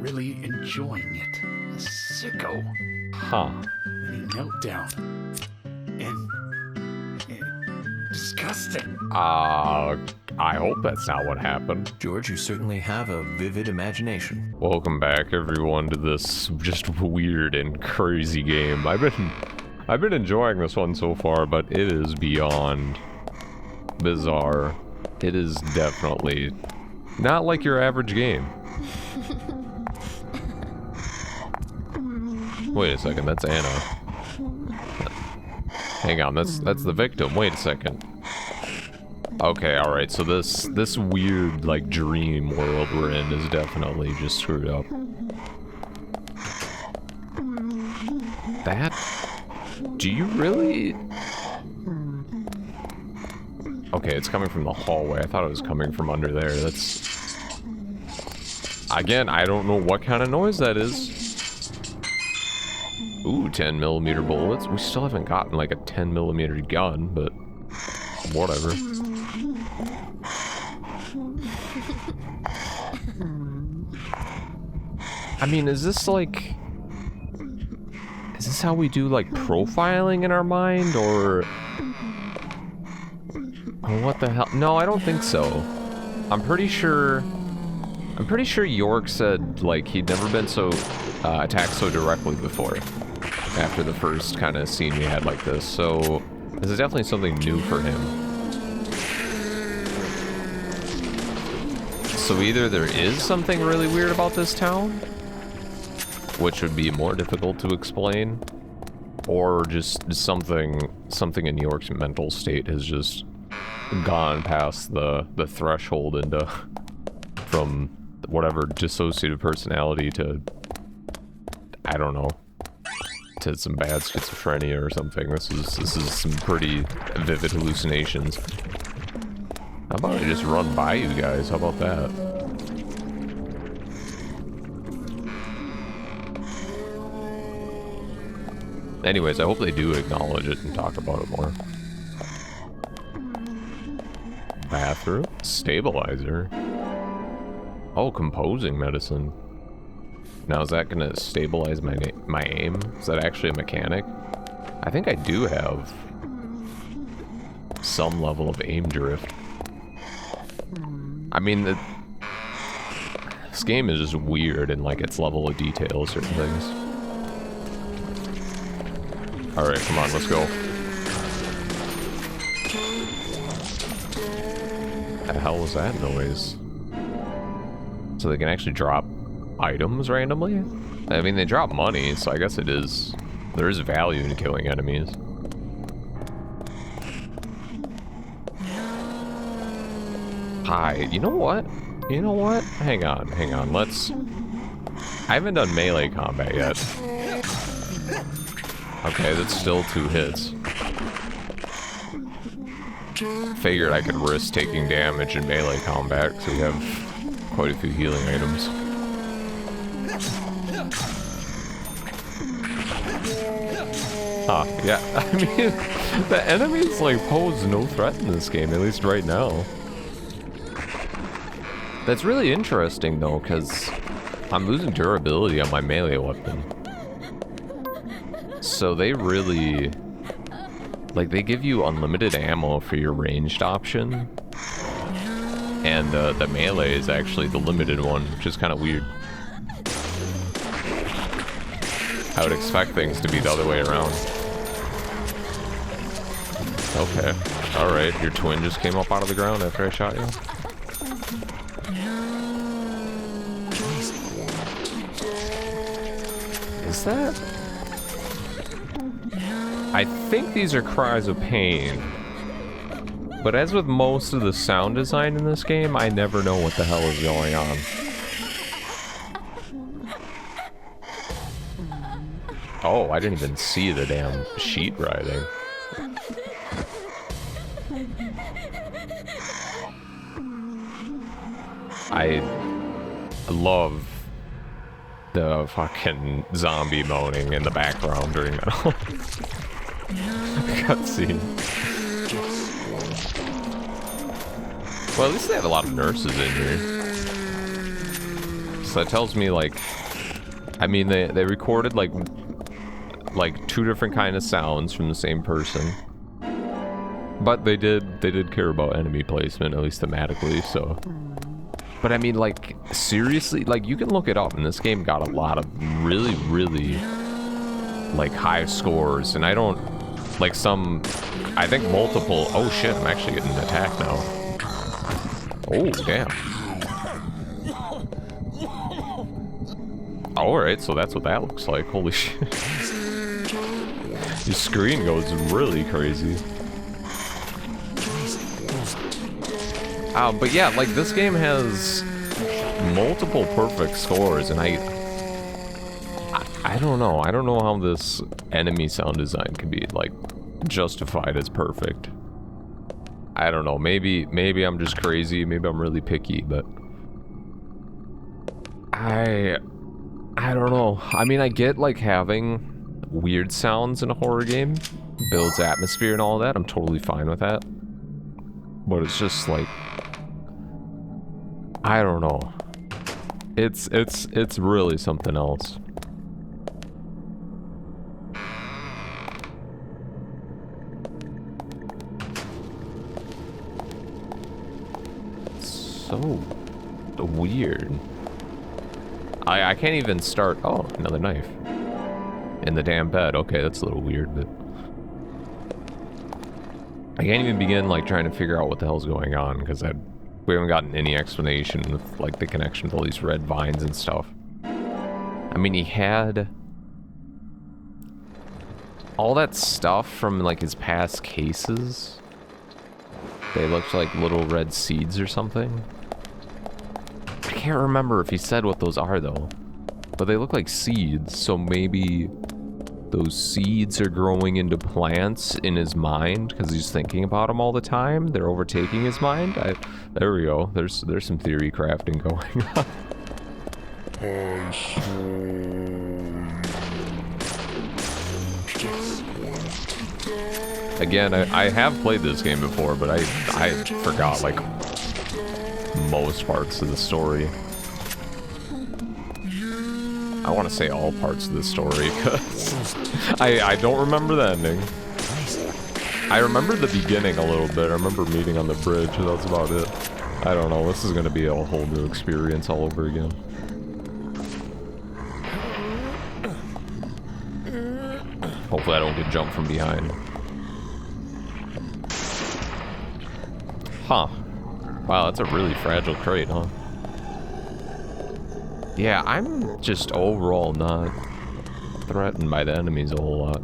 really enjoying it. A sicko. Huh. Then he knelt down. And disgusting. I hope that's not what happened. George, you certainly have a vivid imagination. Welcome back, everyone, to this just weird and crazy game. I've been enjoying this one so far, but it is beyond bizarre. It is definitely not like your average game. Wait a second, that's Anna. Hang on, that's the victim. Wait a second. Okay, alright, so this weird, like, dream world we're in is definitely just screwed up. That? Do you really? Okay, it's coming from the hallway. I thought it was coming from under there. That's... Again, I don't know what kind of noise that is. Ooh, 10mm bullets. We still haven't gotten, like, a 10mm gun, but... whatever. I mean, is this, like... is this how we do, like, profiling in our mind, or... oh, what the hell? No, I don't think so. I'm pretty sure York said, like, he'd never been so attacked so directly before after the first kind of scene we had like this, so this is definitely something new for him. So either there is something really weird about this town, which would be more difficult to explain, or just something in York's mental state has just gone past the threshold into from whatever dissociative personality to, I don't know, to some bad schizophrenia or something. This is some pretty vivid hallucinations. How about I just run by you guys? How about that? Anyways, I hope they do acknowledge it and talk about it more. Bathroom? Stabilizer? Oh, composing medicine. Now, is that gonna stabilize my aim? Is that actually a mechanic? I think I do have some level of aim drift. I mean, this game is just weird in, like, its level of detail, certain things. Alright, come on, let's go. What the hell was that noise? So they can actually drop items randomly? I mean, they drop money, so I guess there is value in killing enemies. Hi, you know what? You know what? Hang on, let's... I haven't done melee combat yet. Okay, that's still 2 hits. Figured I could risk taking damage in melee combat, because we have quite a few healing items. Huh, yeah, I mean, the enemies, like, pose no threat in this game, at least right now. That's really interesting, though, because I'm losing durability on my melee weapon. So they really... like, they give you unlimited ammo for your ranged option. And the melee is actually the limited one, which is kind of weird. I would expect things to be the other way around. Okay. Alright, your twin just came up out of the ground after I shot you. Is that... I think these are cries of pain. But as with most of the sound design in this game, I never know what the hell is going on. Oh, I didn't even see the damn sheet writhing. I love the fucking zombie moaning in the background during that whole cutscene. Well, at least they have a lot of nurses in here. so that tells me, like, I mean, they recorded, like 2 different kind of sounds from the same person. But they did care about enemy placement, at least thematically, so. But I mean, like, seriously, like, you can look it up, and this game got a lot of really, really, like, high scores, and I don't, like, some, I think multiple, oh shit, I'm actually getting attacked now. Oh, damn. Alright, so that's what that looks like, holy shit. Your screen goes really crazy. But yeah, like, this game has multiple perfect scores, and I don't know. I don't know how this enemy sound design can be, like, justified as perfect. I don't know. Maybe I'm just crazy. Maybe I'm really picky, but I don't know. I mean, I get, like, having weird sounds in a horror game builds atmosphere and all that. I'm totally fine with that. But it's just like, I don't know. It's really something else. So weird. I can't even start. Oh, another knife. In the damn bed. Okay, that's a little weird, but I can't even begin, like, trying to figure out what the hell's going on, because we haven't gotten any explanation with, like, the connection to all these red vines and stuff. I mean, he had all that stuff from, like, his past cases. They looked like little red seeds or something. I can't remember if he said what those are, though. But they look like seeds, so maybe those seeds are growing into plants in his mind because he's thinking about them all the time. They're overtaking his mind. There we go. There's some theory crafting going on. Again, I have played this game before, but I forgot, like, most parts of the story. I want to say all parts of the story, because I don't remember the ending. I remember the beginning a little bit. I remember meeting on the bridge, and that's about it. I don't know. This is going to be a whole new experience all over again. Hopefully I don't get jumped from behind. Huh. Wow, that's a really fragile crate, huh? Yeah, I'm just overall not threatened by the enemies a whole lot.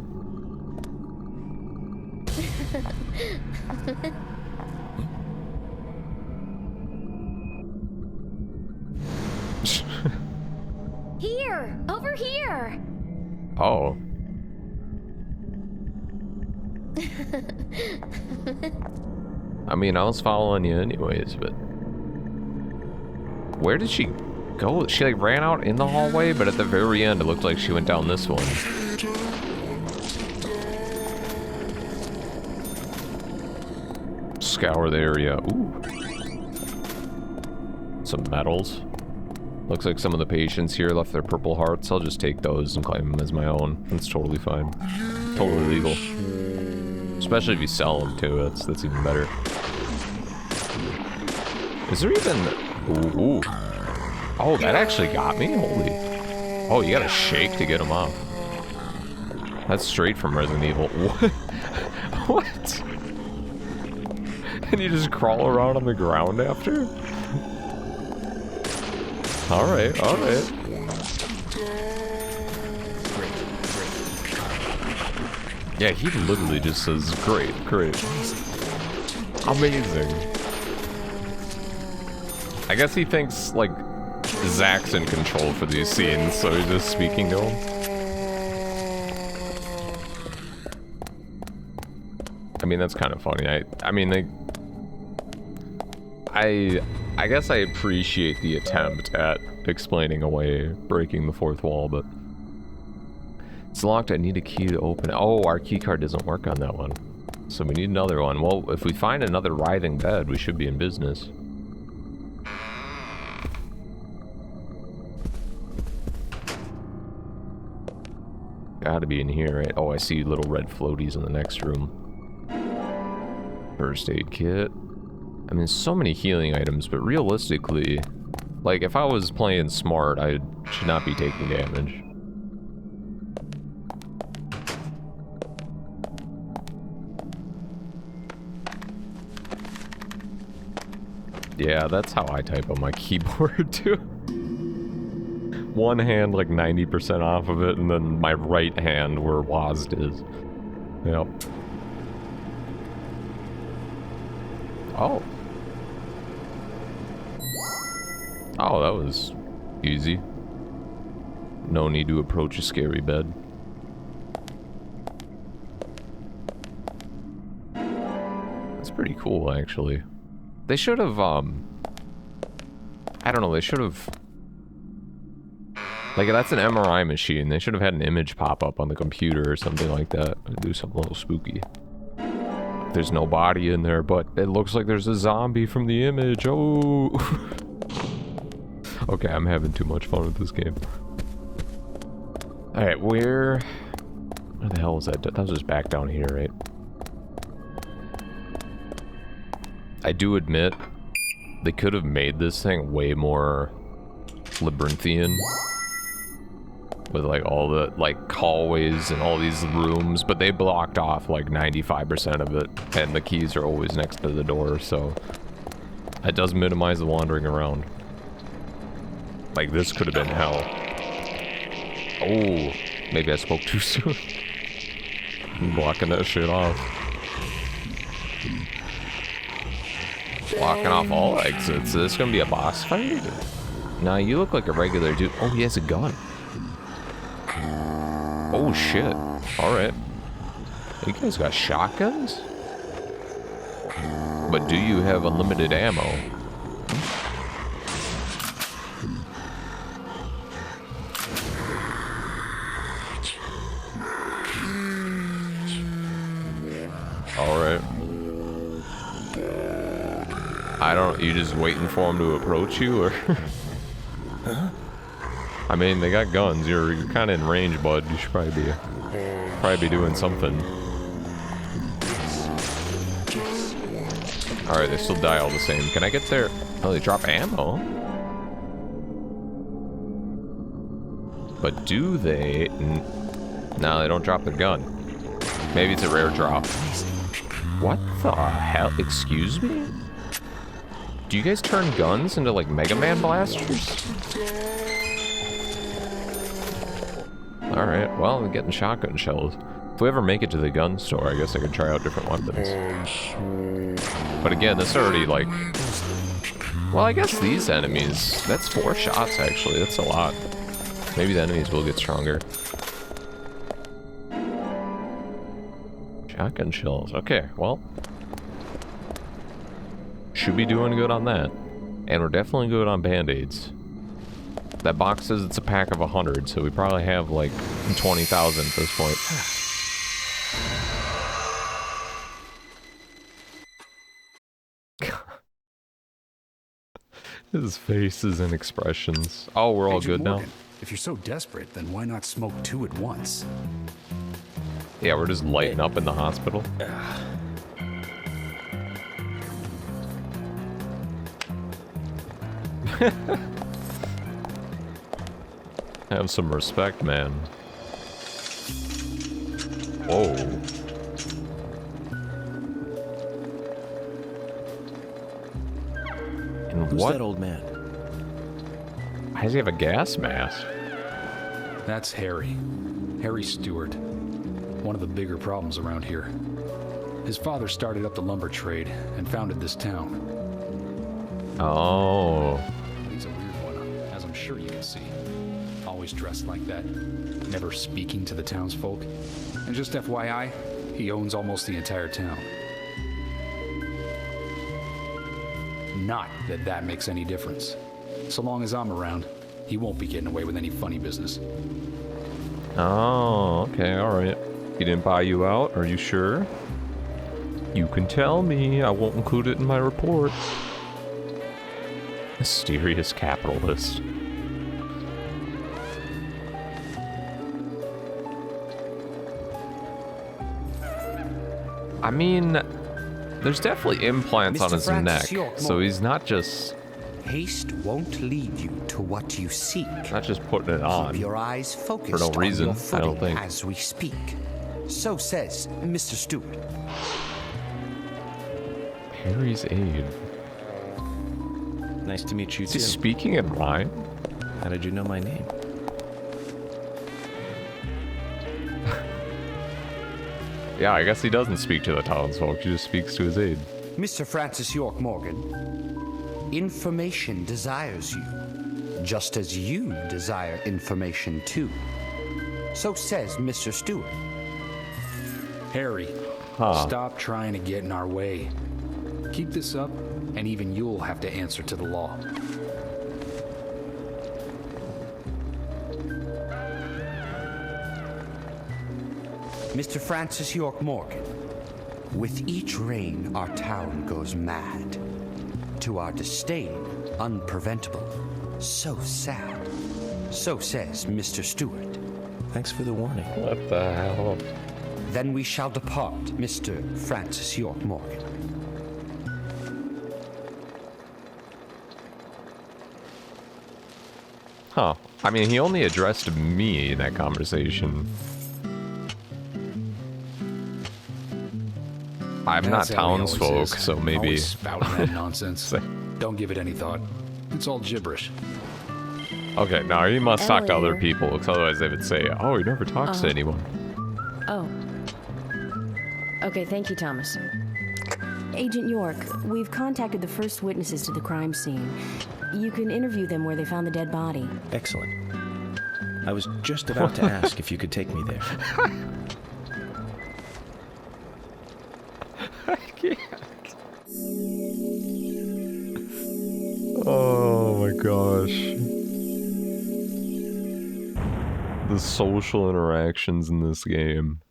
Here! Over here! Oh. I mean, I was following you anyways, but where did she go? She, like, ran out in the hallway, but at the very end it looked like she went down this one. Scour the area. Ooh. Some medals. Looks like some of the patients here left their purple hearts. I'll just take those and claim them as my own. That's totally fine. Totally legal. Especially if you sell them too. That's even better. Is there even... Ooh. Oh, that actually got me? Holy... Oh, you gotta shake to get them off. That's straight from Resident Evil. What? What? And you just crawl around on the ground after? Alright, alright. Yeah, he literally just says, great, great. Amazing. I guess he thinks, like, Zach's in control for these scenes, so he's just speaking to him. I mean, that's kind of funny. I mean, I guess I appreciate the attempt at explaining away breaking the fourth wall, but it's locked. I need a key to open it. Oh, our key card doesn't work on that one, so we need another one. Well, if we find another writhing bed, we should be in business. Gotta be in here, right? Oh, I see little red floaties in the next room. First aid kit. I mean, so many healing items, but realistically, like, if I was playing smart, I should not be taking damage. Yeah, that's how I type on my keyboard, too. One hand, like, 90% off of it, and then my right hand where WASD is. Yep. Oh. Oh, that was easy. No need to approach a scary bed. That's pretty cool, actually. They should have, I don't know, they should have... Like, that's an MRI machine. They should have had an image pop up on the computer or something like that. Do something a little spooky. There's no body in there, but it looks like there's a zombie from the image. Oh! Okay, I'm having too much fun with this game. Alright, where the hell was that? That was just back down here, right? I do admit, they could have made this thing way more labyrinthian. With like all the like hallways and all these rooms, but they blocked off like 95% of it, and the keys are always next to the door, so it does minimize the wandering around. Like, this could have been hell. Oh, maybe I spoke too soon. I'm blocking that shit off. Blocking off all exits. Is this gonna be a boss fight? Nah, you look like a regular dude. Oh, he has a gun. Oh shit. Alright. You guys got shotguns? But do you have unlimited ammo? Alright. I don't... You just waiting for him to approach you, or... I mean, they got guns. You're kind of in range, bud. You should probably be doing something. Alright, they still die all the same. Can I get there? Oh, they drop ammo. But do they? No, they don't drop the gun. Maybe it's a rare drop. What the hell? Excuse me? Do you guys turn guns into like Mega Man blasters? Alright, well, I'm getting shotgun shells. If we ever make it to the gun store, I guess I could try out different weapons. But again, this already, like... Well, I guess these enemies... That's 4 shots, actually. That's a lot. Maybe the enemies will get stronger. Shotgun shells. Okay, well... Should be doing good on that. And we're definitely good on band-aids. That box says it's a pack of 100, so we probably have like 20,000 at this point. His faces and expressions. Oh, we're all Agent good Morgan, now? If you're so desperate, then why not smoke 2 at once? Yeah, we're just lighting up in the hospital. Have some respect, man. Whoa. And Who's what? that old man? Why does he have a gas mask? That's Harry. Harry Stewart. One of the bigger problems around here. His father started up the lumber trade and founded this town. Oh. He's a weird one, as I'm sure you can see. Always dressed like that, never speaking to the townsfolk. And just FYI, he owns almost the entire town. Not that that makes any difference. So long as I'm around, he won't be getting away with any funny business. Oh, okay, alright. He didn't buy you out? Are you sure? You can tell me. I won't include it in my report. Mysterious capitalist. I mean, there's definitely implants on Mr. his Francis neck, York so Morgan. he's not just Haste won't lead you to what you seek. putting it on. Keep your eyes focused for no reason, on your I don't footing think. as we speak. So says Mr. Stewart. Harry's aid. Nice to meet you Is he too. speaking in rhyme? How did you know my name? Yeah, I guess he doesn't speak to the townsfolk. He just speaks to his aide. Mr. Francis York Morgan, information desires you, just as you desire information too. So says Mr. Stewart. Harry, stop trying to get in our way. Keep this up, and even you'll have to answer to the law. Mr. Francis York Morgan, with each reign our town goes mad. To our disdain, unpreventable. So sad. So says Mr. Stewart. Thanks for the warning. What the hell? Then we shall depart, Mr. Francis York Morgan. Huh. I mean, he only addressed me in that conversation. I'm not That's how he always townsfolk, is. so maybe... Always spouting that nonsense. Don't give it any thought. It's all gibberish. Okay, now he must talk to other Elevator. people, because otherwise they would say, oh, he never talks to anyone. Oh. Okay, thank you, Thomas. Agent York, we've contacted the first witnesses to the crime scene. You can interview them where they found the dead body. Excellent. I was just about to ask if you could take me there. I can't. Oh my gosh. The social interactions in this game.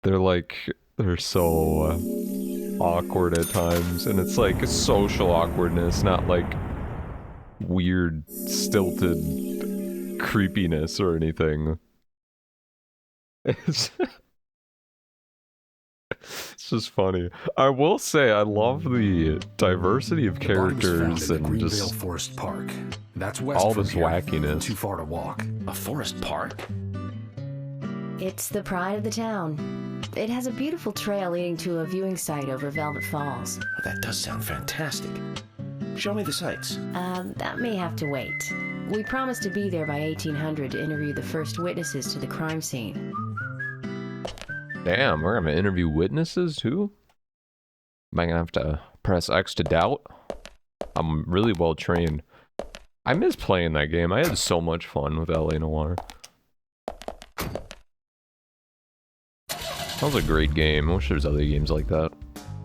They're so awkward at times. And it's like social awkwardness, not like weird, stilted creepiness or anything. It's just funny. I will say I love the diversity of The body was found characters in the and Greenvale just Forest Park. That's west all from this here. wackiness. Too far to walk. A forest park? It's the pride of the town. It has a beautiful trail leading to a viewing site over Velvet Falls. Oh, that does sound fantastic. Show me the sights. That may have to wait. We promised to be there by 1800 to interview the first witnesses to the crime scene. damn, we're gonna interview witnesses too? Am I gonna have to press X to doubt? I'm really well trained. I miss playing that game. I had so much fun with LA Noire. That was a great game. I wish there's other games like that.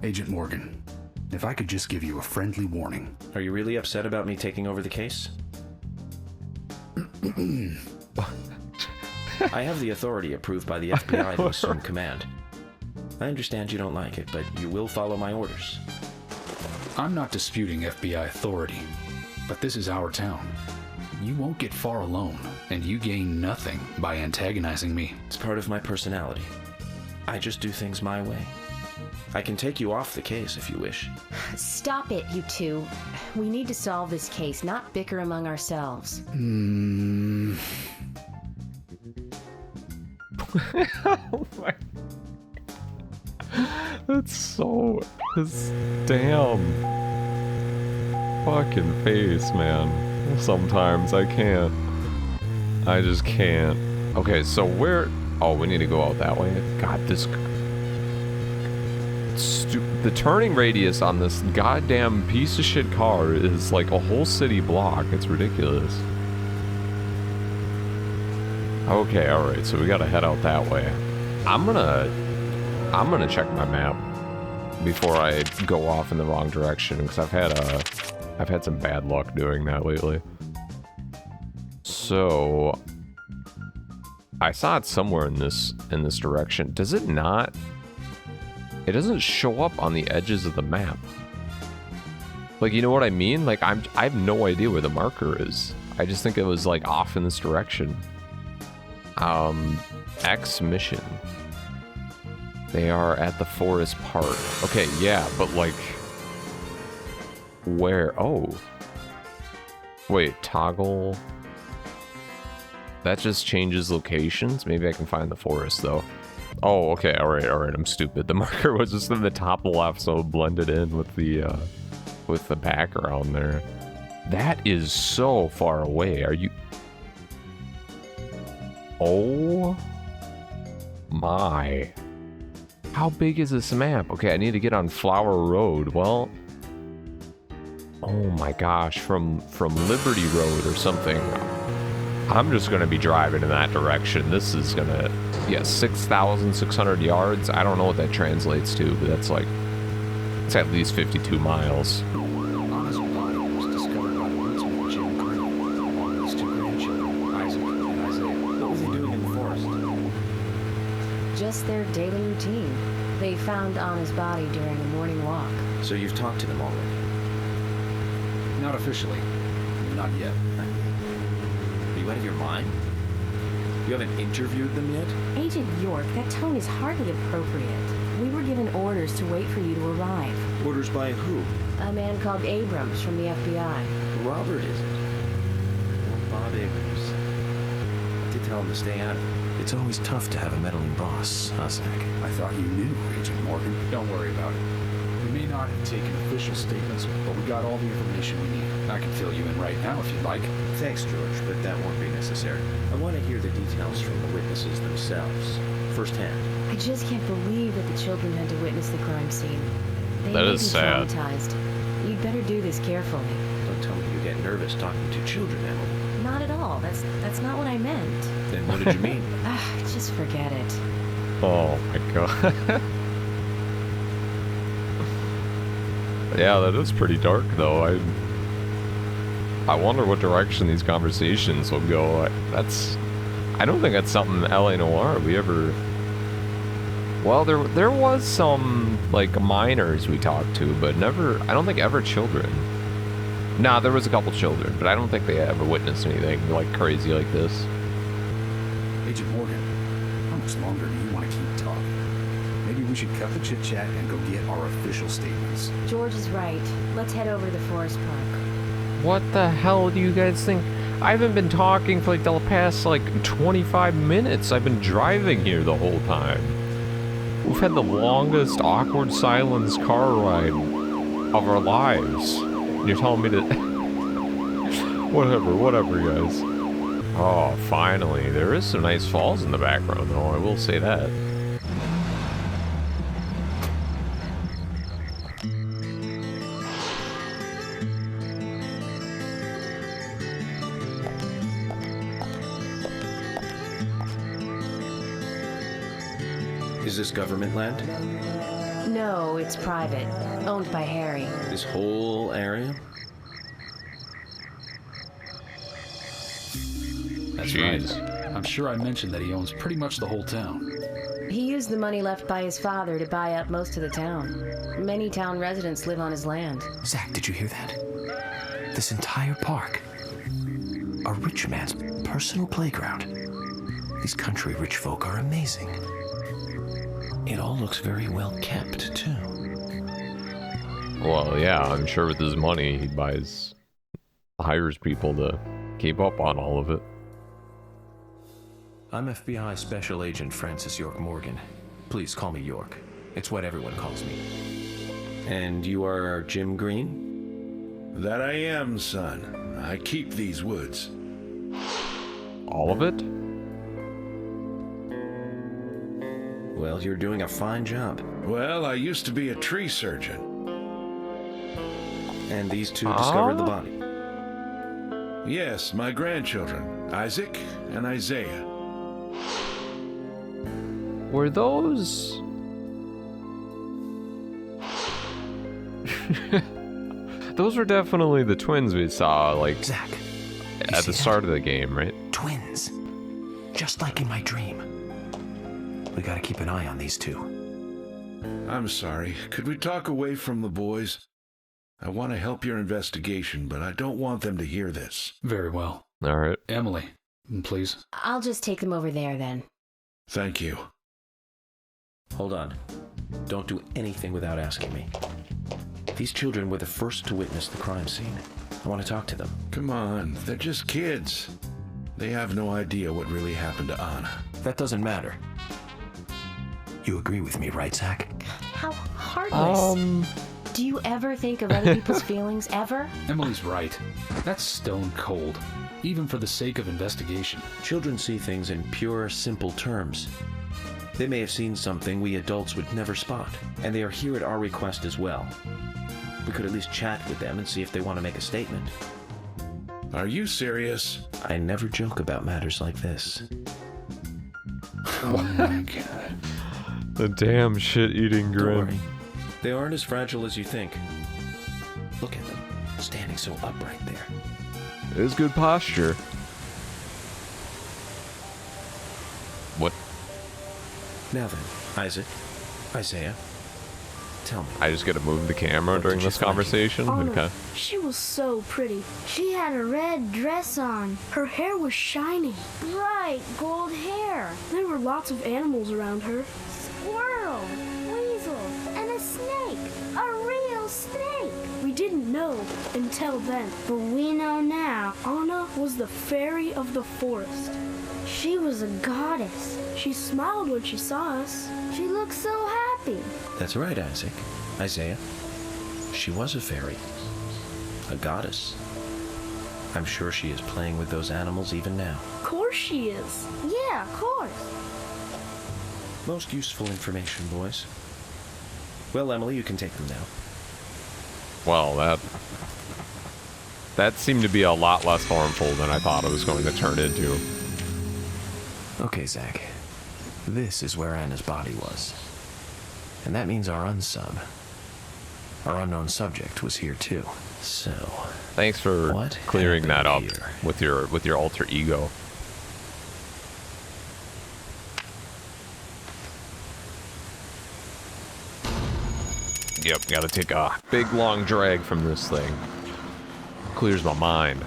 Agent Morgan, if I could just give you a friendly warning. Are you really upset about me taking over the case? I have the authority approved by the FBI to assume command. I understand you don't like it, but you will follow my orders. I'm not disputing FBI authority, but this is our town. You won't get far alone, and you gain nothing by antagonizing me. It's part of my personality. I just do things my way. I can take you off the case if you wish. Stop it, you two. We need to solve this case, not bicker among ourselves. Oh my. This damn fucking face, man. Sometimes I can't. I just can't. Okay, so where? Oh, we need to go out that way. God, the turning radius on this goddamn piece of shit car is like a whole city block. It's ridiculous. Okay, alright, so we gotta head out that way. I'm gonna check my map before I go off in the wrong direction, because I've had some bad luck doing that lately. So I saw it somewhere in this direction. Does it not? It doesn't show up on the edges of the map. Like, you know what I mean? Like, I have no idea where the marker is. I just think it was like off in this direction. X mission. They are at the forest park. Okay, yeah, but like... Where? Oh. Wait, toggle... That just changes locations? Maybe I can find the forest, though. Oh, okay, alright, I'm stupid. The marker was just in the top left, so it blended in with the background there. That is so far away. Are you... Oh... My... How big is this map? Okay, I need to get on Flower Road. Well... Oh my gosh, from Liberty Road or something. I'm just gonna be driving in that direction. This is gonna... Yeah, 6,600 yards. I don't know what that translates to, but that's like... It's at least 52 miles. Anna's body was discovered by the woodsman Jim Green, along with his two grandchildren, Isaac and Isaiah. What was he doing in the forest? Just their daily routine. They found Anna's body during a morning walk. So you've talked to them already? Not officially. Not yet. Are you out of your mind? You haven't interviewed them yet? Agent York, that tone is hardly appropriate. We were given orders to wait for you to arrive. Orders by who? A man called Abrams from the FBI. Robert, is it? Oh, Bob Abrams. I did tell him to stay out of it. It's always tough to have a meddling boss, huh, Zach? I thought you knew, Agent Morgan. Don't worry about it. We may not have taken official statements, but we got all the information we need. I can fill you in right now if you'd like. Thanks, George, but that won't be necessary. I want to hear the details from the witnesses themselves, firsthand. I just can't believe that the children had to witness the crime scene. They That may is be sad. traumatized. You'd better do this carefully. Don't tell me you get nervous talking to children, Emily. Not at all. That's not what I meant. Then what did you mean? Just forget it. Oh my god. Yeah, that is pretty dark, though. I wonder what direction these conversations will go. I don't think that's something LA Noire we ever... Well, there was some, like, minors we talked to, but never... I don't think ever children. Nah, there was a couple children, but I don't think they ever witnessed anything, like, crazy like this. Agent Morgan, how much longer do you want to keep talking? Maybe we should cut the chit-chat and go get our official statements. George is right. Let's head over to the forest park. What the hell do you guys think? I haven't been talking for like the past like 25 minutes. I've been driving here the whole time. We've had the longest awkward silence car ride of our lives. And you're telling me to... whatever, guys. Oh, finally. There is some nice falls in the background, though. I will say that. Is this government land? No, it's private. Owned by Harry. This whole area? That's Jeez. right. I'm sure I mentioned that he owns pretty much the whole town. He used the money left by his father to buy up most of the town. Many town residents live on his land. Zach, did you hear that? This entire park. A rich man's personal playground. These country rich folk are amazing. It all looks very well kept, too. Well, yeah, I'm sure with his money, he hires people to keep up on all of it. I'm FBI Special Agent Francis York Morgan. Please call me York. It's what everyone calls me. And you are Jim Green? That I am, son. I keep these woods. All of it? Well, you're doing a fine job. Well, I used to be a tree surgeon. And these two discovered the body. Yes, my grandchildren, Isaac and Isaiah. Were those... Those were definitely the twins we saw, like, Zach, at the start of the game, right? twins. Just like in my dream. We gotta keep an eye on these two. I'm sorry. Could we talk away from the boys? I want to help your investigation, but I don't want them to hear this. Very well. All right. Emily, please. I'll just take them over there then. Thank you. Hold on. Don't do anything without asking me. These children were the first to witness the crime scene. I want to talk to them. Come on, they're just kids. They have no idea what really happened to Anna. That doesn't matter. You agree with me, right, Zach? How heartless. Do you ever think of other people's feelings, ever? Emily's right. That's stone cold, even for the sake of investigation. Children see things in pure, simple terms. They may have seen something we adults would never spot, and they are here at our request as well. We could at least chat with them and see if they want to make a statement. Are you serious? I never joke about matters like this. Oh my god. The damn shit-eating Don't grin. worry. They aren't as fragile as you think. Look at them, standing so upright there. It is good posture. What? Now then, Isaiah, tell me. I just gotta move the camera What during did you this find? conversation? Anna, Okay. she was so pretty. She had a red dress on. Her hair was shiny. Bright gold hair. There were lots of animals around her. Squirrel. Weasel. And a snake. A real snake. We didn't know until then, but we know now. Anna was the fairy of the forest. She was a goddess. She smiled when she saw us. She looked so happy. That's right, Isaiah. She was a fairy. A goddess. I'm sure she is playing with those animals even now. Of course she is. Yeah, of course. Most useful information, boys. Well, Emily, you can take them now. Well, that seemed to be a lot less harmful than I thought it was going to turn into. Okay, Zach. This is where Anna's body was. And that means our unknown subject was here too. So, Thanks for What clearing that up happened here? with your alter ego. Yep, gotta take a big long drag from this thing. Clears my mind.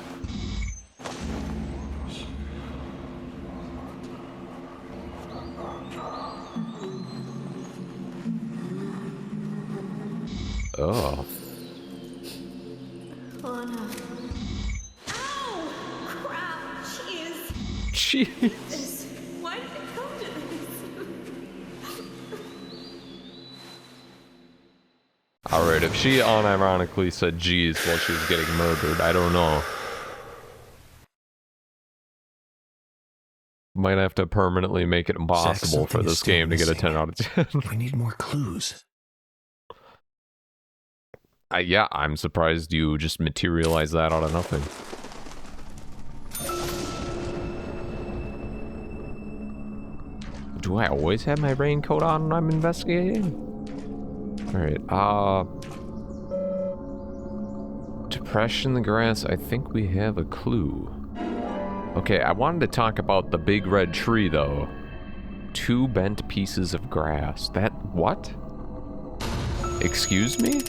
Oh. Anna. Ow! Crap! Jeez! Jeez. Why did it come to this? Alright, if she unironically said geez while she was getting murdered, I don't know. Might have to permanently make it impossible for something is this still game to get a missing. 10 out of 10. we need more clues. Yeah, I'm surprised you just materialized that out of nothing. Do I always have my raincoat on when I'm investigating? Alright, depression in the grass, I think we have a clue. Okay, I wanted to talk about the big red tree, though. 2 bent pieces of grass. That... what? Excuse me?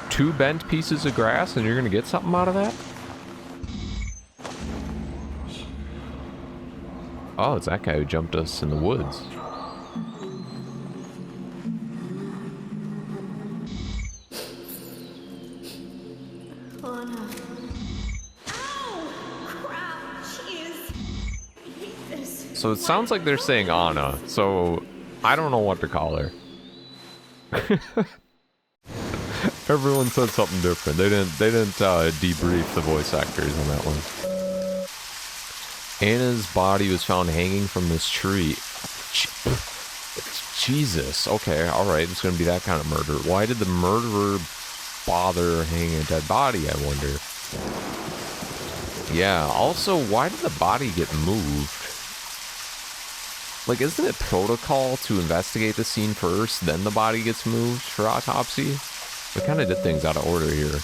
2 bent pieces of grass and you're gonna get something out of that? Oh, it's that guy who jumped us in the woods. Anna. Ow! Crap! Jeez! I hate this. So it sounds like they're saying Anna, so I don't know what to call her. Everyone said something different. They didn't debrief the voice actors on that one. Anna's body was found hanging from this tree. Jesus. Okay, alright, it's gonna be that kind of murder. Why did the murderer bother hanging a dead body, I wonder? Yeah, also, why did the body get moved? Like, isn't it protocol to investigate the scene first, then the body gets moved for autopsy? We kind of did things out of order here.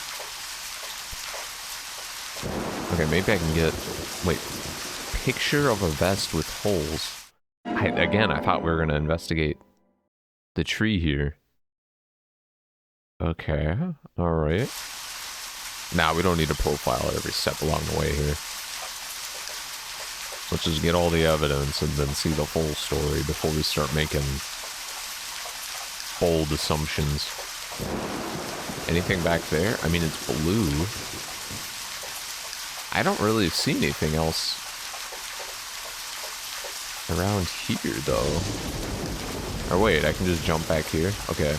Okay, maybe I can get... wait. Picture of a vest with holes. Again, I thought we were going to investigate the tree here. Okay, alright. Nah, we don't need to profile every step along the way here. Let's just get all the evidence and then see the full story before we start making bold assumptions. Anything back there? I mean, it's blue. I don't really see anything else around here, though. Or wait, I can just jump back here? Okay.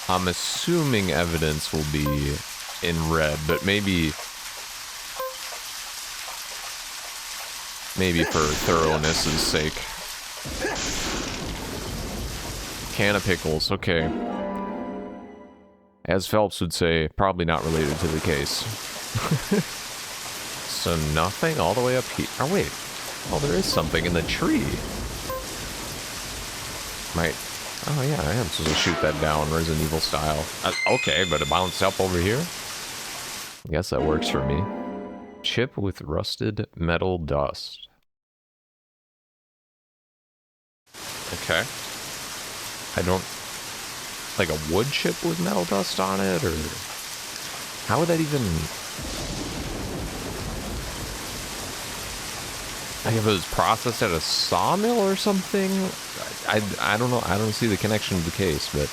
I'm assuming evidence will be in red, but maybe for thoroughness' sake. Can of pickles, okay. As Phelps would say, probably not related to the case. So nothing all the way up here. Oh wait, oh there is something in the tree. Oh yeah, I am supposed to shoot that down Resident Evil style. Okay, but it bounced up over here? I guess that works for me. Chip with rusted metal dust. Okay. I don't... Like a wood chip with metal dust on it, or... How would that even... Like if it was processed at a sawmill or something? I don't know. I don't see the connection to the case, but...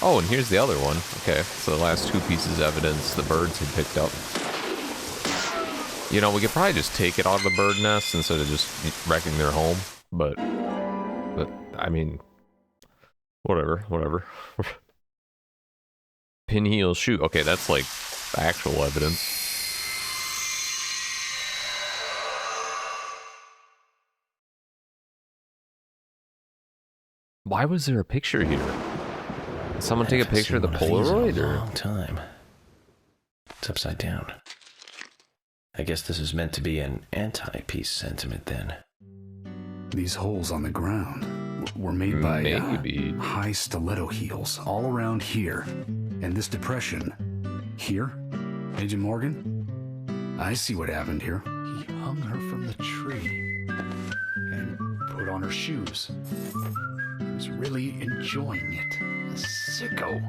Oh, and here's the other one. Okay, so the last two pieces of evidence the birds had picked up. You know, we could probably just take it out of the bird nest instead of just wrecking their home, but I mean, whatever. Pinheel shoe. Okay, that's like actual evidence. Why was there a picture here? Did someone take a picture of the Polaroid? A long time. It's upside down. I guess this is meant to be an anti-peace sentiment then. These holes on the ground were made by high stiletto heels all around here. And this depression here, Agent Morgan, I see what happened here. He hung her from the tree and put on her shoes. He was really enjoying it. A sicko.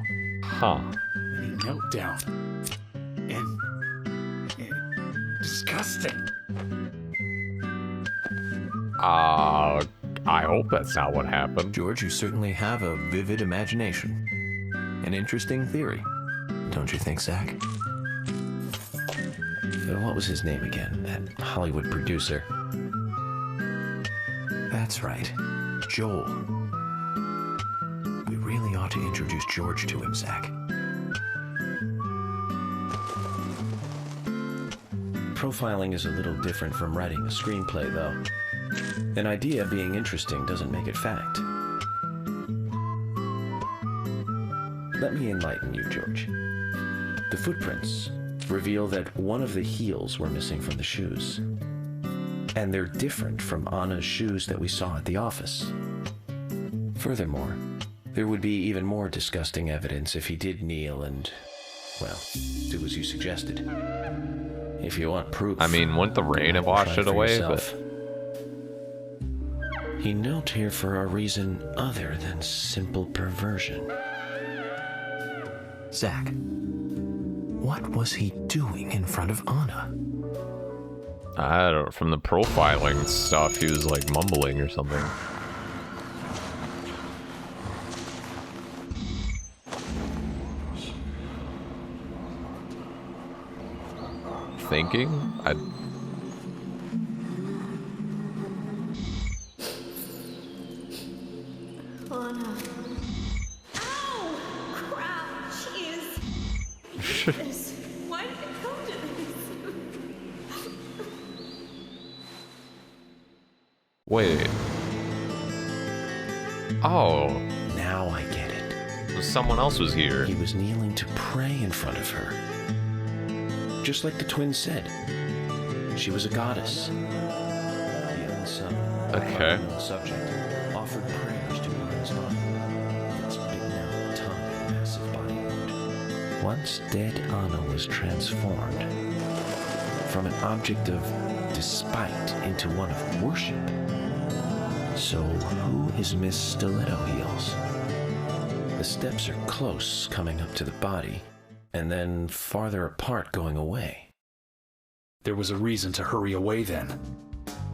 Huh. And he knelt down. And disgusting. I hope that's not what happened. George, you certainly have a vivid imagination. An interesting theory. Don't you think, Zach? What was his name again? That Hollywood producer. That's right. Joel. We really ought to introduce George to him, Zach. Profiling is a little different from writing a screenplay, though. An idea being interesting doesn't make it fact. Let me enlighten you, George. The footprints reveal that one of the heels were missing from the shoes. And they're different from Anna's shoes that we saw at the office. Furthermore, there would be even more disgusting evidence if he did kneel and, well, do as you suggested. If you want proof... I mean, wouldn't the rain have washed it away? But... He knelt here for a reason other than simple perversion. Zach, what was he doing in front of Anna? I don't know. From the profiling stuff, he was like mumbling or something. Thinking? Anna. Ow! Crap! Jeez! This. Why did it come to this? Wait. Oh. Now I get it. Someone else was here. He was kneeling to pray in front of her. Just like the twins said. She was a goddess. The young son, okay. The subject, offered prayers to her in his honor. Its big now tongue and massive body wound. Once dead Anna was transformed from an object of despite into one of worship. So who is Miss Stiletto Heels? The steps are close coming up to the body, and then farther apart going away. There was a reason to hurry away then.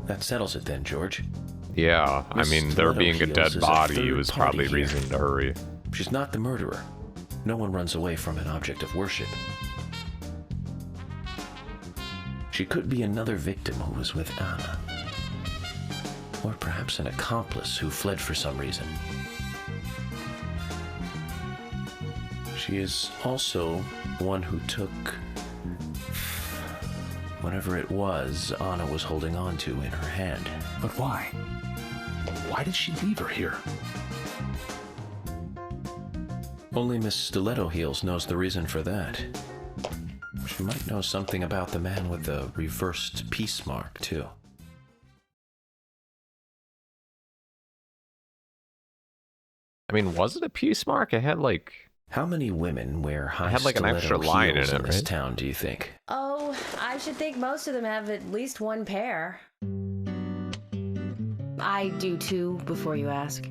That settles it then, George. Yeah, I mean, there being a dead body was probably reason to hurry. She's not the murderer. No one runs away from an object of worship. She could be another victim who was with Anna. Or perhaps an accomplice who fled for some reason. She is also one who took whatever it was Anna was holding on to in her hand. But why? Why did she leave her here? Only Miss Stiletto Heels knows the reason for that. She might know something about the man with the reversed peace mark, too. I mean, was it a peace mark? It had like... How many women wear high had like an extra line in it, this right? town, do you think? Oh, I should think most of them have at least one pair. I do too, before you ask.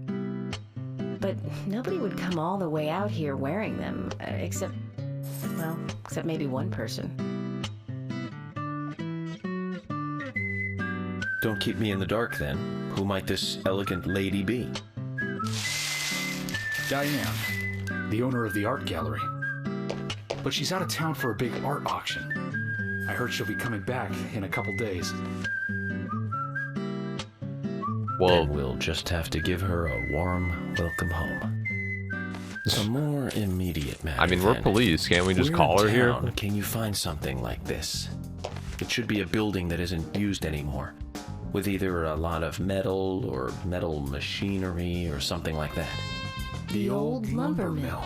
But nobody would come all the way out here wearing them, except maybe one person. Don't keep me in the dark, then. Who might this elegant lady be? Diane, the owner of the art gallery. But she's out of town for a big art auction. I heard she'll be coming back in a couple days. Well, then we'll just have to give her a warm welcome home. A more immediate matter. I mean, we're police. Can't we just call her here? Can you find something like this? It should be a building that isn't used anymore, with either a lot of metal or metal machinery or something like that. The old lumber mill.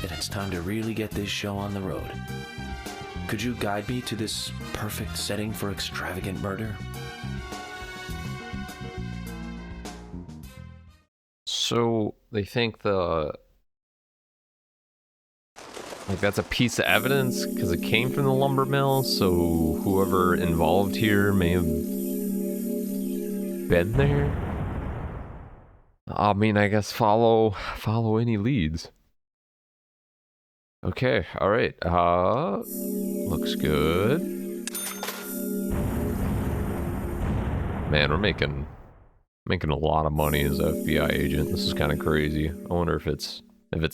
Then it's time to really get this show on the road. Could you guide me to this perfect setting for extravagant murder? So they think that's a piece of evidence because it came from the lumber mill, so whoever involved here may have been there. I mean, I guess follow any leads. Okay, all right. Looks good. Man, we're making a lot of money as an FBI agent. This is kind of crazy. I wonder if it's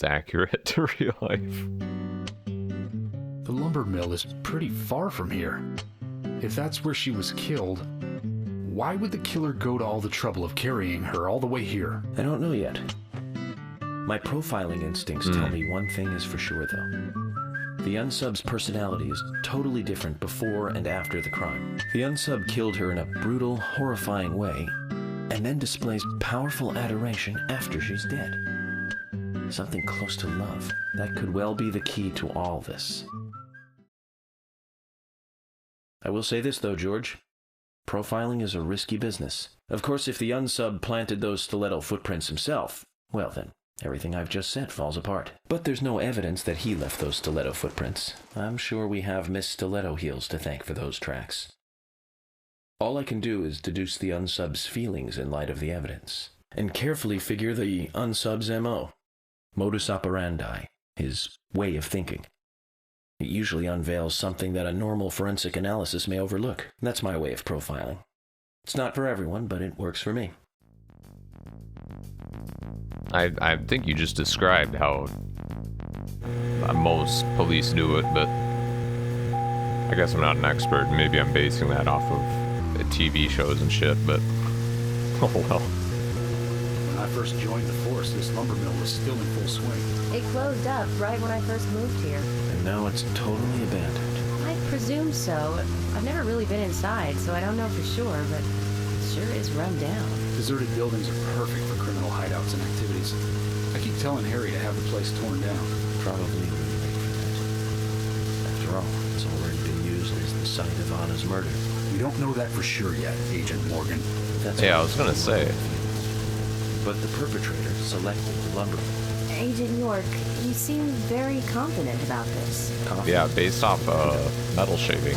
accurate to real life. The lumber mill is pretty far from here. If that's where she was killed, why would the killer go to all the trouble of carrying her all the way here? I don't know yet. My profiling instincts tell me one thing is for sure, though. The unsub's personality is totally different before and after the crime. The unsub killed her in a brutal, horrifying way, and then displays powerful adoration after she's dead. Something close to love. That could well be the key to all this. I will say this, though, George. Profiling is a risky business. Of course, if the unsub planted those stiletto footprints himself, well then, everything I've just said falls apart. But there's no evidence that he left those stiletto footprints. I'm sure we have Miss Stiletto Heels to thank for those tracks. All I can do is deduce the unsub's feelings in light of the evidence, and carefully figure the unsub's MO, modus operandi, his way of thinking. It usually unveils something that a normal forensic analysis may overlook. That's my way of profiling. It's not for everyone, but it works for me. I think you just described how most police do it, but I guess I'm not an expert. Maybe I'm basing that off of TV shows and shit, but oh well. When I first joined the force, this lumber mill was still in full swing. It closed up right when I first moved here. And now it's totally abandoned. I presume so. I've never really been inside, so I don't know for sure, but it sure is run down. Deserted buildings are perfect for criminal hideouts and activities. I keep telling Harry to have the place torn down. Probably really late for that. After all, it's already been used as the site of Anna's murder. We don't know that for sure yet, Agent Morgan. Yeah, I was gonna say. But the perpetrator selected the lumber mill. Agent York, you seem very confident about this. Yeah, based off metal shaving.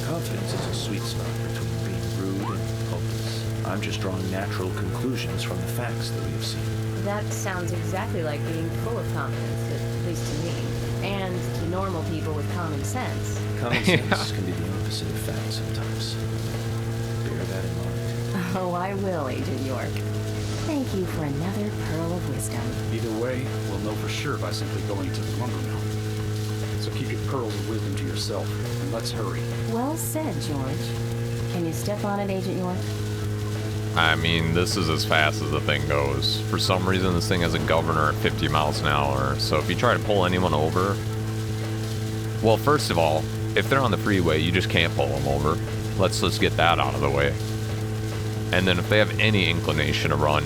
Confidence is a sweet spot between being rude and hopeless. I'm just drawing natural conclusions from the facts that we have seen. That sounds exactly like being full of confidence, at least to me, and to normal people with common sense. Common sense can be the opposite of fact sometimes. Bear that in mind. Oh, I will, Agent York. Thank you for another pearl of wisdom. Either way, we'll know for sure by simply going to the lumber mill. So keep your pearls of wisdom to yourself, and let's hurry. Well said, George. Can you step on it, Agent York? I mean, this is as fast as the thing goes. For some reason, this thing has a governor at 50 miles an hour, so if you try to pull anyone over... Well, first of all, if they're on the freeway, you just can't pull them over. Let's just get that out of the way. And then if they have any inclination to run,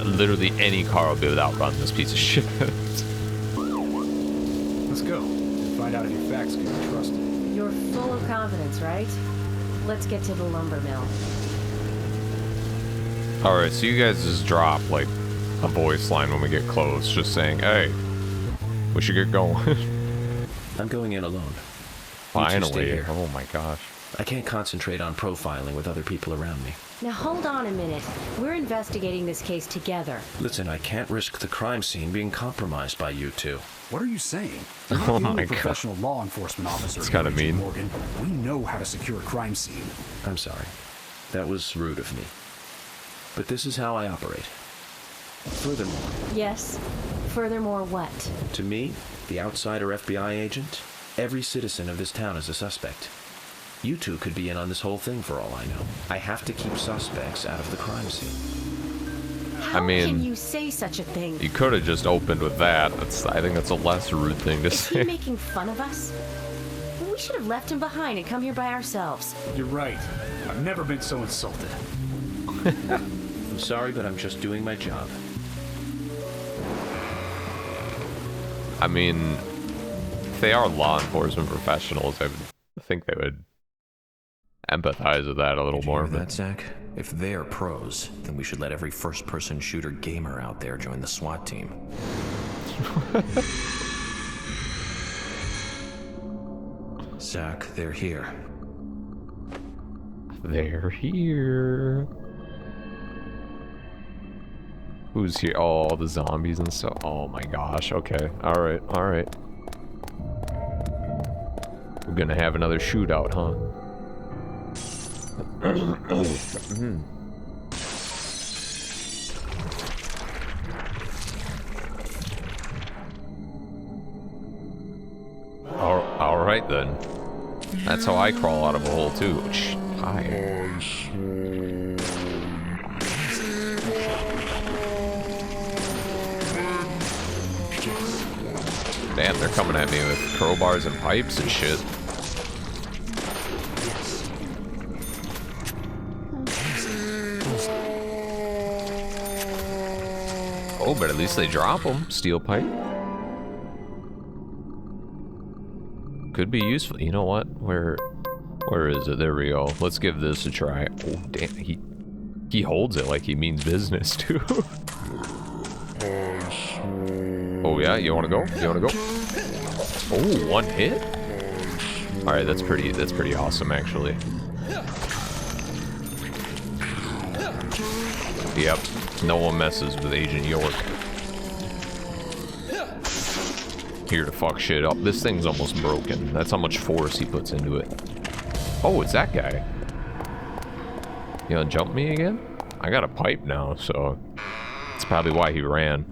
literally any car will be able to outrun this piece of shit. Let's go. Find out if your facts can be trusted. You're full of confidence, right? Let's get to the lumber mill. Alright, so you guys just drop, like, a voice line when we get close, just saying, hey, we should get going. I'm going in alone. Finally. Oh my gosh. I can't concentrate on profiling with other people around me. Now hold on a minute. We're investigating this case together. Listen, I can't risk the crime scene being compromised by you two. What are you saying? You're not Oh the only my God. professional law enforcement officer. It's kinda here, Agent mean. Morgan. We know how to secure a crime scene. I'm sorry. That was rude of me. But this is how I operate. Furthermore, Yes? Furthermore, what? to me, the outsider FBI agent, every citizen of this town is a suspect. You two could be in on this whole thing for all I know. I have to keep suspects out of the crime scene. How mean, can you say such a thing? You could have just opened with that. I think that's a less rude thing to Is he say. making fun of us? We should have left him behind and come here by ourselves. You're right. I've never been so insulted. I'm sorry, but I'm just doing my job. I mean, if they are law enforcement professionals, I think they would empathize with that a little more. Hear that, Zach? If they're pros, then we should let every first-person shooter gamer out there join the SWAT team. Zach, they're here. They're here. Who's here? Oh, all the zombies and stuff. Oh my gosh. Okay. Alright. Alright. We're gonna have another shootout, huh? Alright then. That's how I crawl out of a hole too. Hi. Damn, they're coming at me with crowbars and pipes and shit. Oh, but at least they drop them. Steel pipe. Could be useful. You know what? Where is it? There we go. Let's give this a try. Oh, damn. He holds it like he means business, too. Oh, yeah? You want to go? You want to go? Oh, one hit? Alright, that's pretty awesome, actually. Yep. No one messes with Agent York. Here to fuck shit up. This thing's almost broken. That's how much force he puts into it. Oh, it's that guy. You gonna jump me again? I got a pipe now, so that's probably why he ran.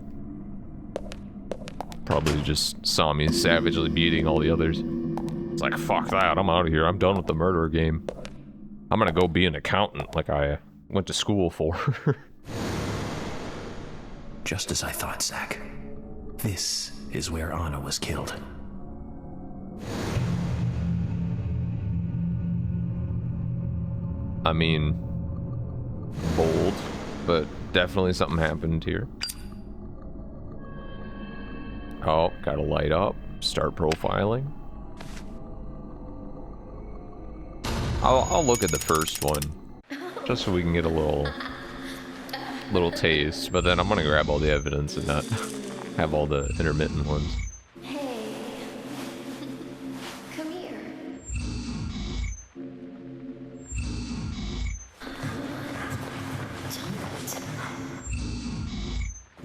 Probably just saw me savagely beating all the others. It's like, fuck that, I'm out of here. I'm done with the murder game. I'm gonna go be an accountant like I went to school for. Just as I thought, Zach. This is where Anna was killed. I mean, bold, but definitely something happened here. Oh, gotta light up, start profiling. I'll look at the first one, just so we can get a little taste, but then I'm gonna grab all the evidence and not have all the intermittent ones. Hey. Come here.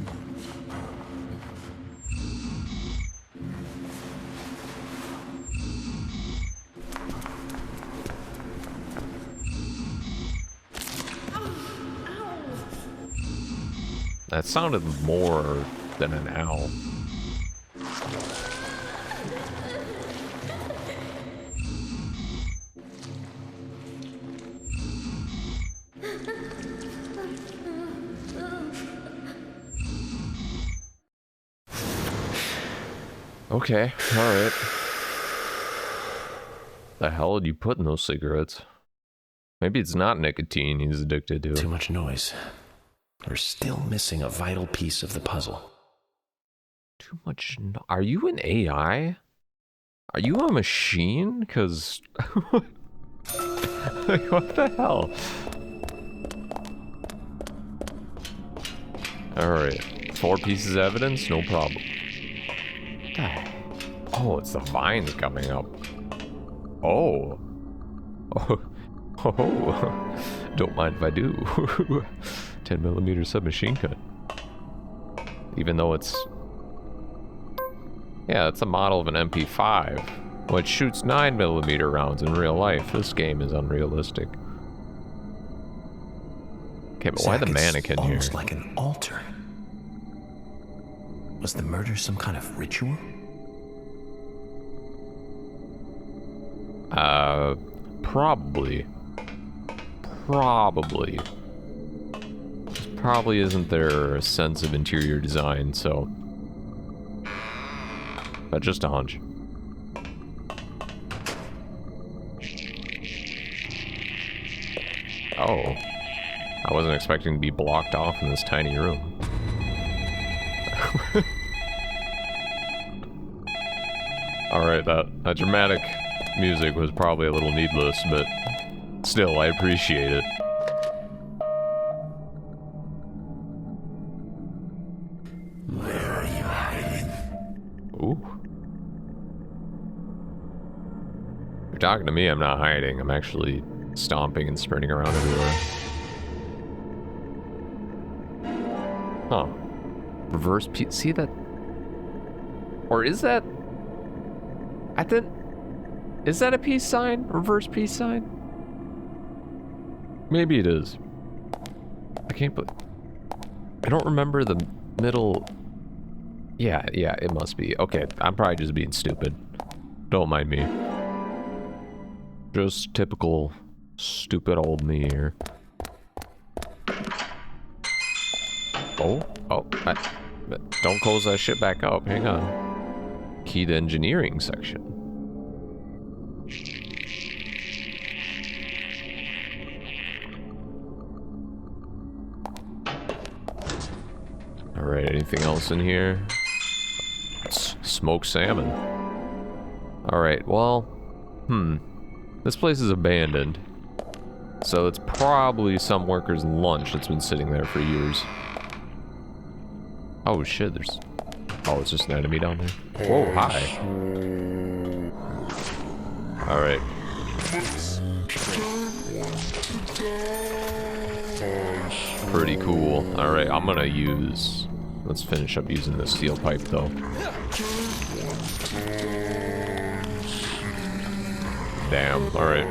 Don't. That sounded more than an owl. Okay, alright. The hell did you put in those cigarettes? Maybe it's not nicotine he's addicted to. Too much noise. We're still missing a vital piece of the puzzle. Too much Are you an AI? Are you a machine? Cause like, what the hell? Alright. 4 pieces of evidence, no problem. Oh, it's the vines coming up. Oh. Oh. Don't mind if I do. 10mm submachine gun. Even though it's... Yeah, it's a model of an MP5, which shoots 9mm rounds in real life. This game is unrealistic. Okay, but why the mannequin here? Almost like an altar. Was the murder some kind of ritual? Probably. Probably. Probably isn't there a sense of interior design, so... But just a hunch. Oh. I wasn't expecting to be blocked off in this tiny room. Alright, that dramatic music was probably a little needless, but still, I appreciate it. Where are you hiding? Ooh. If you're talking to me, I'm not hiding. I'm actually stomping and sprinting around everywhere. Huh. Reverse P... See that? Or is that... I think... Is that a peace sign? Reverse peace sign? Maybe it is. I can't believe... I don't remember the middle... Yeah, it must be. Okay, I'm probably just being stupid. Don't mind me. Just typical stupid old me here. Oh, don't close that shit back up. Hang on. Key to engineering section. Alright, anything else in here? Smoked salmon. Alright, well, this place is abandoned. So it's probably some worker's lunch that's been sitting there for years. Oh shit, there's... Oh, it's just an enemy down there? Whoa, hi. Alright. Pretty cool. Alright, I'm gonna use... Let's finish up using the steel pipe, though. Damn, alright.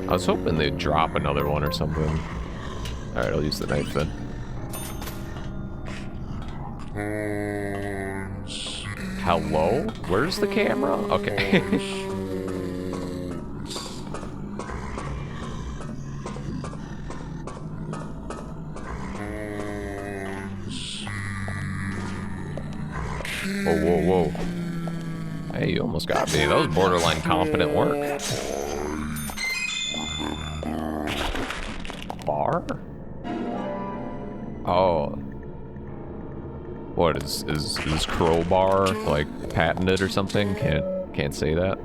I was hoping they'd drop another one or something. Alright, I'll use the knife then. Hello? Where's the camera? Okay. Whoa. Hey, you almost got me. That was borderline competent work. Bar? Oh. What, is crowbar, like, patented or something? Can't say that.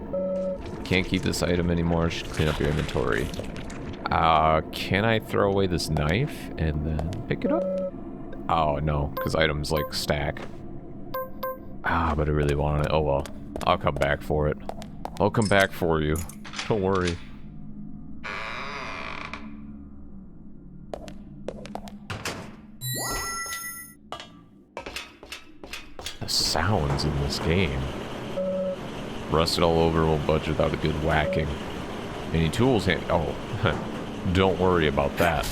Can't keep this item anymore. Should clean up your inventory. Can I throw away this knife and then pick it up? Oh, no, because items, like, stack. But I really wanted it. Oh, well. I'll come back for it. I'll come back for you. Don't worry. The sounds in this game. Rusted all over, won't budge without a good whacking. Any tools? Oh, don't worry about that.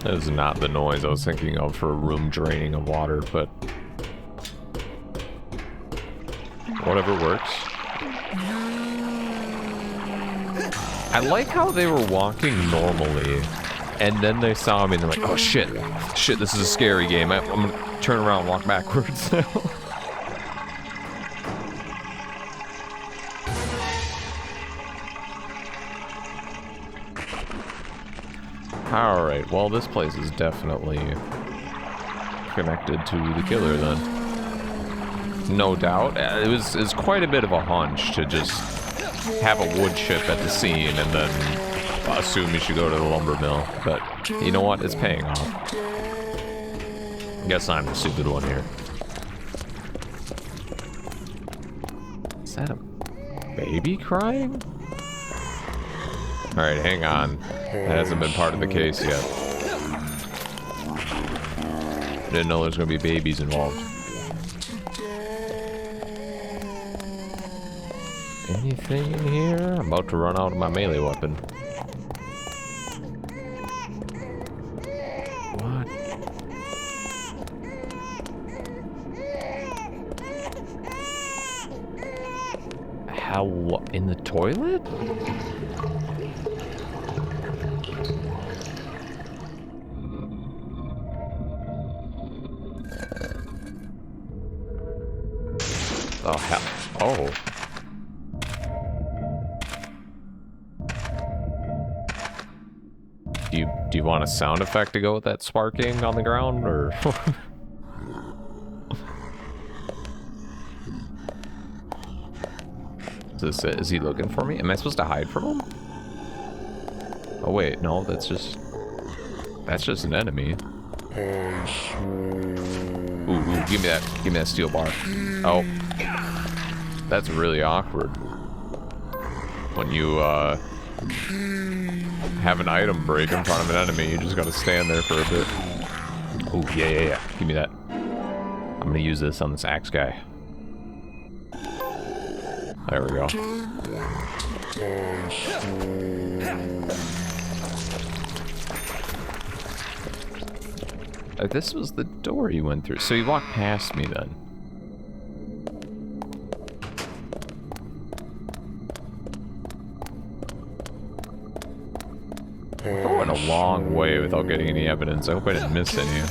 That is not the noise I was thinking of for a room draining of water, but whatever works. I like how they were walking normally, and then they saw me and they're like, oh shit, this is a scary game. I'm gonna turn around and walk backwards now. Alright, well this place is definitely connected to the killer then. No doubt. It's quite a bit of a hunch to just have a wood chip at the scene and then assume you should go to the lumber mill. But you know what? It's paying off. Guess I'm the stupid one here. Is that a baby crying? Alright, hang on. That hasn't been part of the case yet. Didn't know there's gonna be babies involved. Anything in here? I'm about to run out of my melee weapon. What? How? In the toilet? Oh, hell. Oh. Do you want a sound effect to go with that sparking on the ground, or? Is he looking for me? Am I supposed to hide from him? Oh wait, no, that's just an enemy. Ooh, give me that steel bar. Oh. That's really awkward. When you have an item break in front of an enemy, you just gotta stand there for a bit. Ooh, yeah. Give me that. I'm gonna use this on this axe guy. There we go. This was the door he went through. So he walked past me then. I went a long way without getting any evidence. I hope I didn't miss any.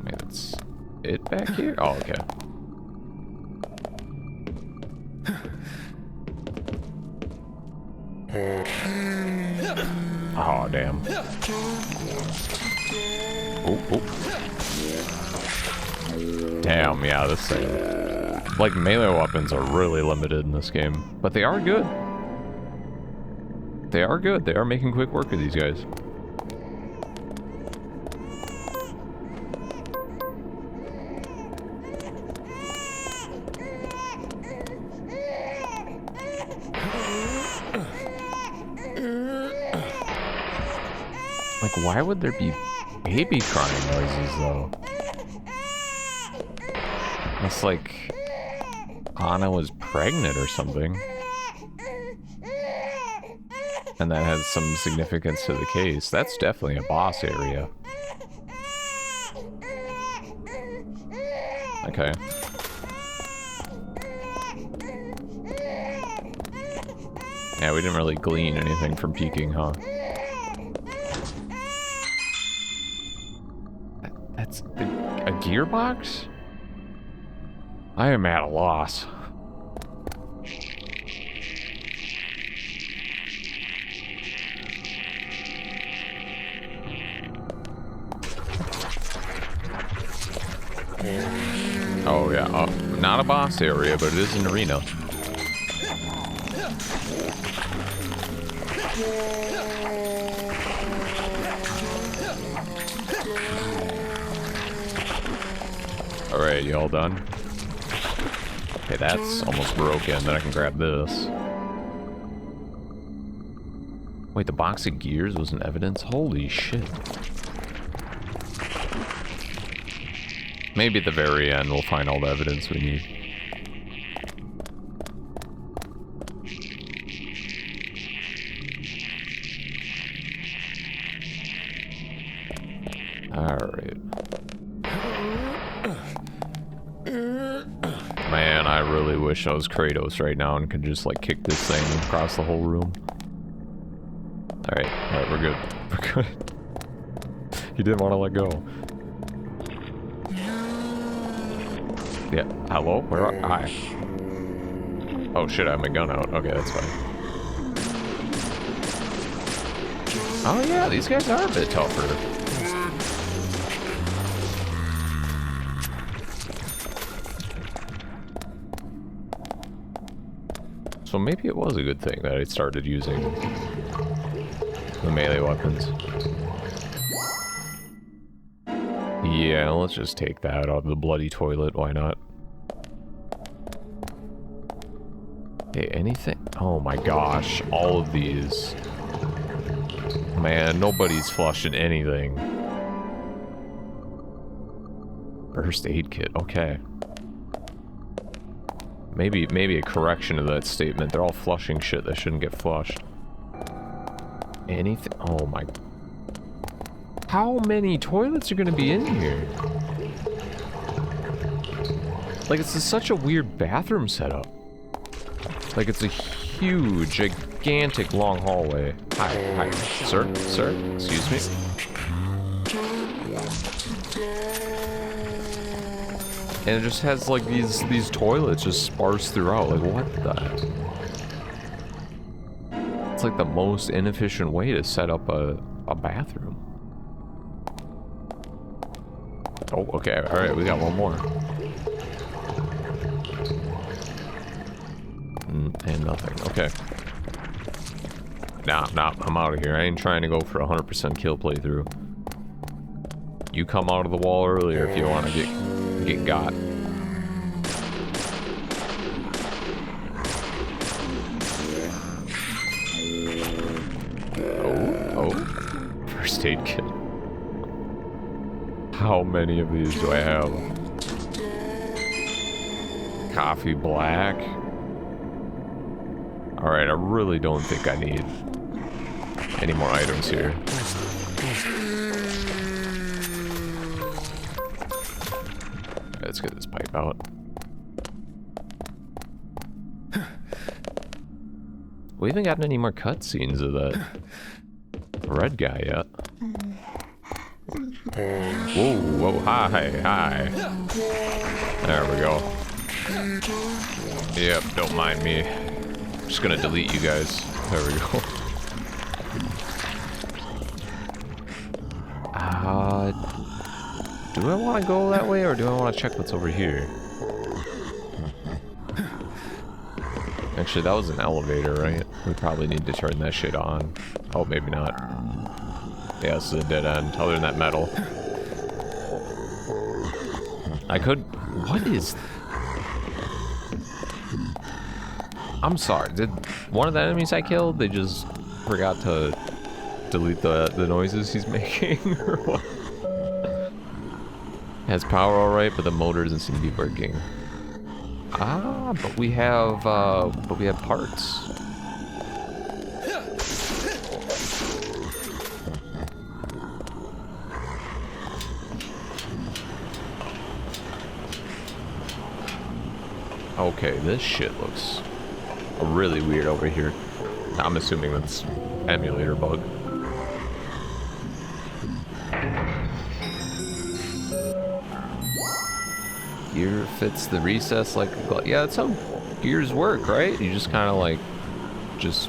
Wait, that's it back here? Oh, okay. Oh, damn. Oh. Damn, yeah, this thing. Like, melee weapons are really limited in this game, but they are good. They are good. They are making quick work of these guys. Like, why would there be baby crying noises, though? It's like Anna was pregnant or something. And that has some significance to the case. That's definitely a boss area. Okay. Yeah, we didn't really glean anything from peeking, huh? That's a gearbox? I am at a loss. Oh yeah, not a boss area, but it is an arena. Alright, you all done? Okay, that's almost broken, then I can grab this. Wait, the box of gears was in evidence? Holy shit. Maybe at the very end we'll find all the evidence we need. Alright. Man, I really wish I was Kratos right now and could just like kick this thing across the whole room. Alright, we're good. We're good. He didn't want to let go. Yeah, hello? Where are I? Oh shit, I have my gun out. Okay, that's fine. Oh yeah, these guys are a bit tougher. So maybe it was a good thing that I started using the melee weapons. Yeah, let's just take that out of the bloody toilet, why not? Hey, anything? Oh my gosh, all of these. Man, nobody's flushing anything. First aid kit, okay. Maybe a correction to that statement. They're all flushing shit that shouldn't get flushed. Anything? Oh my... How many toilets are gonna be in here? Like, it's such a weird bathroom setup. Like, it's a huge, gigantic, long hallway. Hi, sir, excuse me. And it just has, like, these toilets just sparse throughout. Like, what the... It's like the most inefficient way to set up a bathroom. Oh, okay, alright, we got one more. And nothing, okay. Nah, I'm out of here. I ain't trying to go for a 100% kill playthrough. You come out of the wall earlier if you want to get got. Oh, first aid kit. How many of these do I have? Coffee black. Alright, I really don't think I need any more items here. Let's get this pipe out. We haven't gotten any more cutscenes of that red guy yet. Whoa, hi. There we go. Yep, don't mind me. Just gonna delete you guys. There we go. Do I want to go that way or do I want to check what's over here? Actually, that was an elevator, right? We probably need to turn that shit on. Oh, maybe not. Yeah, this is a dead end, other than that metal. I could... What is... I'm sorry, did one of the enemies I killed, they just forgot to delete the noises he's making, or what? Has power alright, but the motor doesn't seem to be working. Ah, but we have parts. Okay, this shit looks really weird over here. I'm assuming that's emulator bug. Gear fits the recess like a glove. Yeah, that's how gears work, right? You just kind of like, just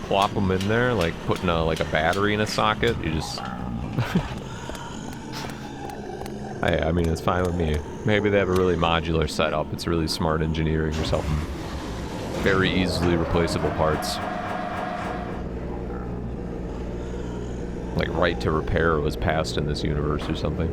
plop them in there, like putting like a battery in a socket. You just... Hey, I mean, it's fine with me. Maybe they have a really modular setup. It's really smart engineering or something. Very easily replaceable parts. Like right to repair was passed in this universe or something.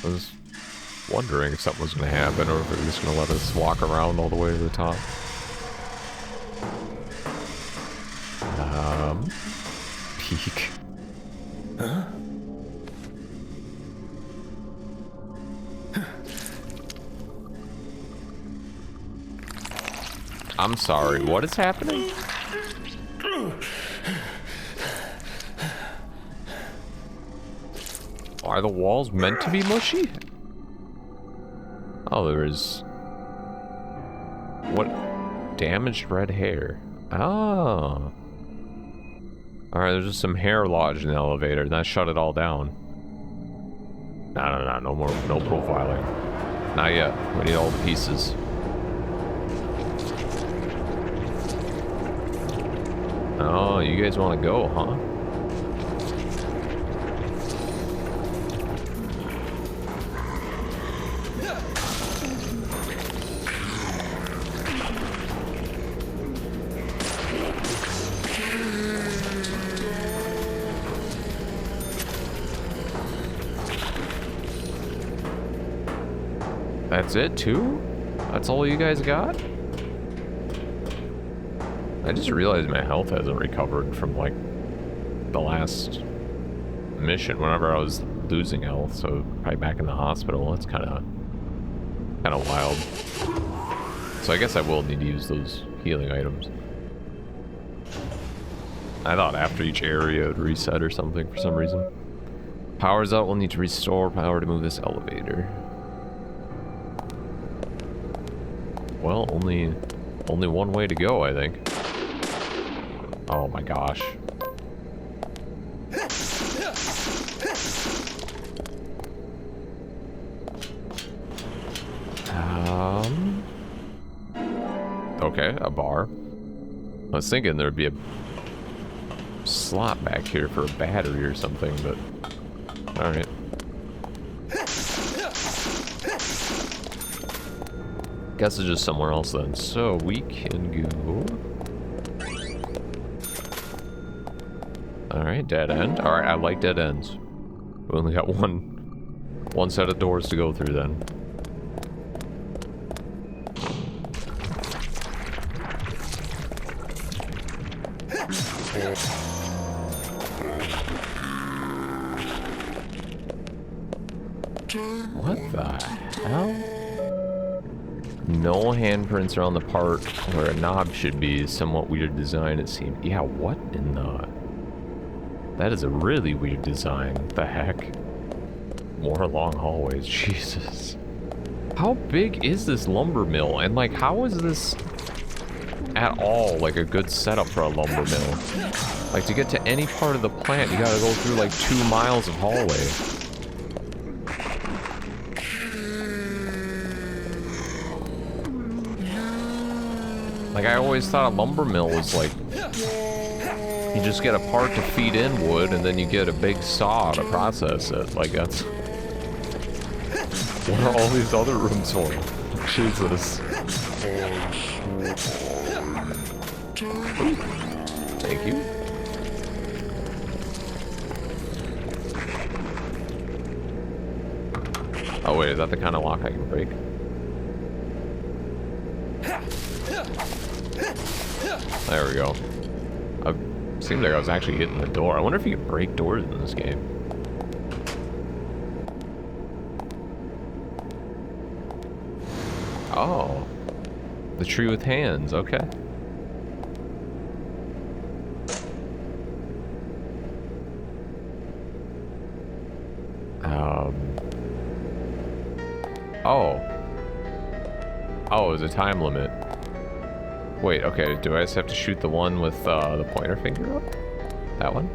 I was wondering if something was going to happen or if they're just going to let us walk around all the way to the top. Peek. Huh? I'm sorry, what is happening? Are the walls meant to be mushy? Oh, there's... What? Damaged red hair. Oh. Alright, there's just some hair lodged in the elevator, and that shut it all down. No more, no profiling. Not yet. We need all the pieces. Oh, you guys want to go, huh? That's it, too? That's all you guys got? I just realized my health hasn't recovered from, like, the last mission, whenever I was losing health, so probably back in the hospital. That's kind of wild. So I guess I will need to use those healing items. I thought after each area it would reset or something for some reason. Power's out, we'll need to restore power to move this elevator. Well, only one way to go, I think. Oh my gosh. Okay, a bar. I was thinking there'd be a slot back here for a battery or something, but... Alright. Guess it's just somewhere else then. So we can go... Alright, dead end. Alright, I like dead ends. We only got one set of doors to go through then. What the hell? No handprints around the part where a knob should be. Somewhat weird design, it seemed. Yeah, what in the... That is a really weird design. What the heck? More long hallways. Jesus. How big is this lumber mill? And, like, how is this at all, like, a good setup for a lumber mill? Like, to get to any part of the plant, you gotta go through, like, 2 miles of hallway. Like, I always thought a lumber mill was, like, you just get a part to feed in wood, and then you get a big saw to process it. Like, that's... What are all these other rooms for? Jesus. Thank you. Oh wait, is that the kind of lock I can break? There we go. It seemed like I was actually hitting the door. I wonder if you can break doors in this game. Oh. The tree with hands, okay. Oh. Oh, there's a time limit. Wait, okay, do I just have to shoot the one with the pointer finger up? That one?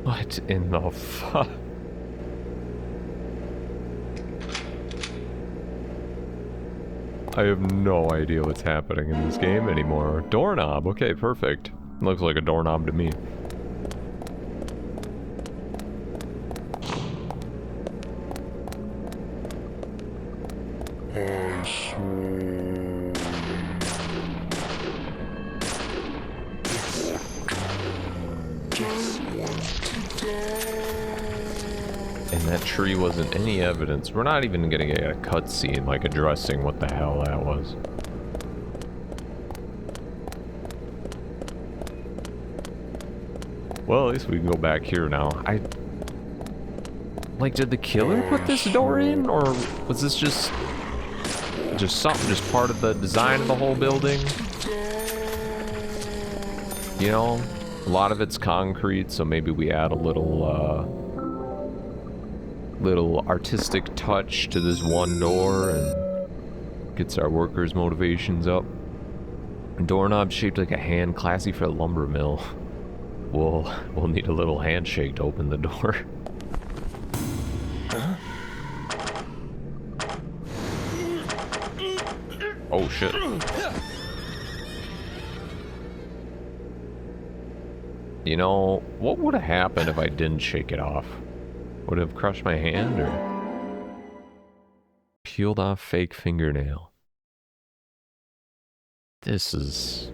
What in the fuck? I have no idea what's happening in this game anymore. Doorknob, okay, perfect. Looks like a doorknob to me. And that tree wasn't any evidence. We're not even gonna get a cutscene like addressing what the hell that was. Well, at least we can go back here now. Like, did the killer put this door in? Or was this just something, just part of the design of the whole building? You know, a lot of it's concrete, so maybe we add a little artistic touch to this one door and gets our workers' motivations up. Doorknob shaped like a hand, classy for a lumber mill. We'll need a little handshake to open the door. Oh shit. You know, what would have happened if I didn't shake it off? Would it have crushed my hand or peeled off fake fingernail? This is...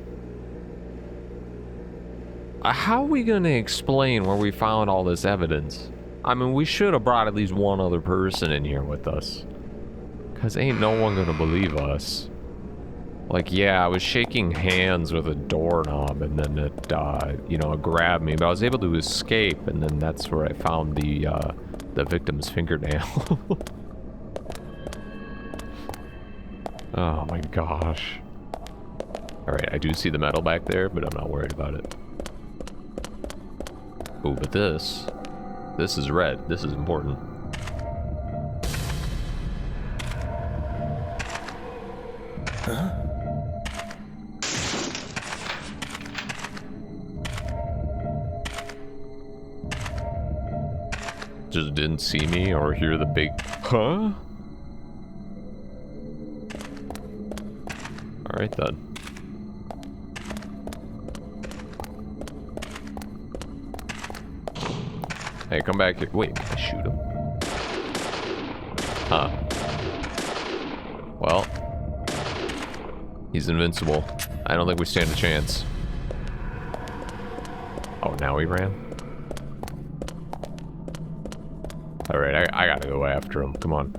How are we gonna explain where we found all this evidence? I mean, we should have brought at least one other person in here with us. Cause ain't no one gonna believe us. Like, yeah, I was shaking hands with a doorknob and then it, you know, it grabbed me, but I was able to escape, and then that's where I found the victim's fingernail. Oh my gosh. Alright, I do see the metal back there, but I'm not worried about it. Ooh, but this is red. This is important. Huh? Just didn't see me or hear the big huh? Alright then. Hey, come back here. Wait, I shoot him. Huh. Well. He's invincible. I don't think we stand a chance. Oh, now he ran? Alright, I gotta go after him. Come on.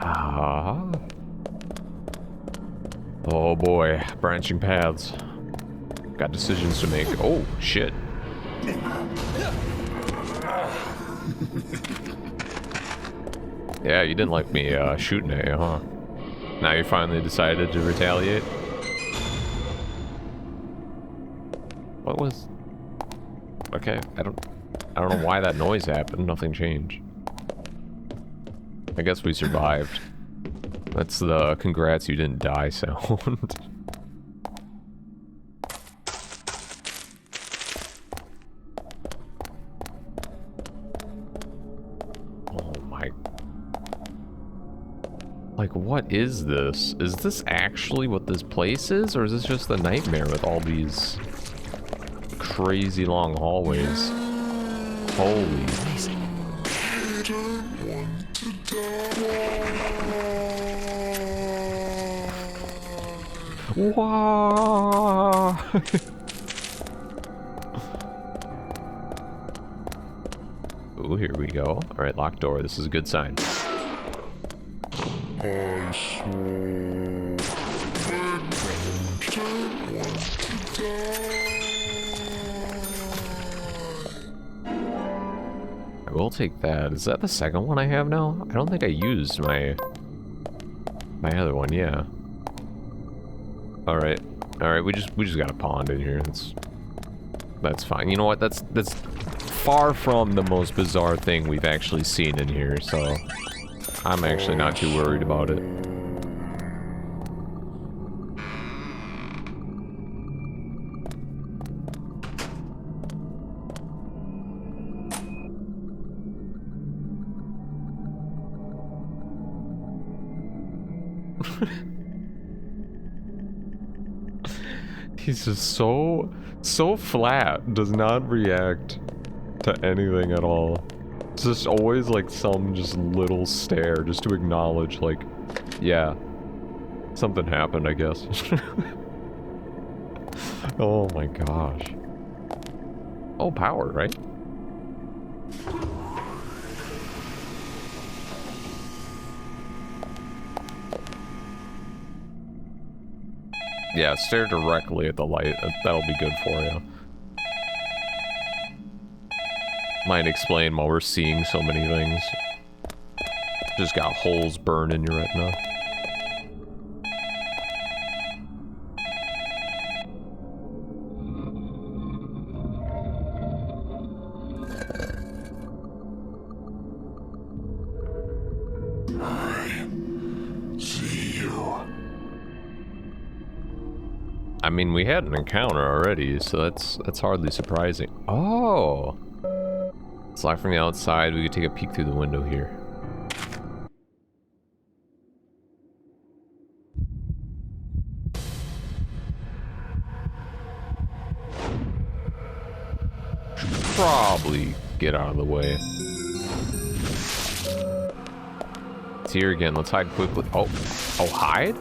Ah. Oh boy, branching paths. Got decisions to make. Oh, shit. Yeah, you didn't like me shooting at you, huh? Now you finally decided to retaliate? What was... Okay, I don't know why that noise happened. Nothing changed. I guess we survived. That's the congrats you didn't die sound. Oh my... Like, what is this? Is this actually what this place is? Or is this just a nightmare with all these crazy long hallways? Holy... Wow. Ooh, here we go. Alright, locked door. This is a good sign. I will take that. Is that the second one I have now? I don't think I used my other one, yeah. Alright. Alright, we just got a pond in here. That's fine. You know what? That's far from the most bizarre thing we've actually seen in here, so I'm actually not too worried about it. He's just so flat, does not react to anything at all. It's just always like some just little stare just to acknowledge, like, yeah, something happened, I guess. Oh my gosh. Oh, power, right? Yeah, stare directly at the light. That'll be good for you. Might explain why we're seeing so many things. Just got holes burned in your retina. I mean, we had an encounter already, so that's hardly surprising. Oh! It's locked from the outside. We could take a peek through the window here. Should probably get out of the way. It's here again. Let's hide quickly. Oh, hide?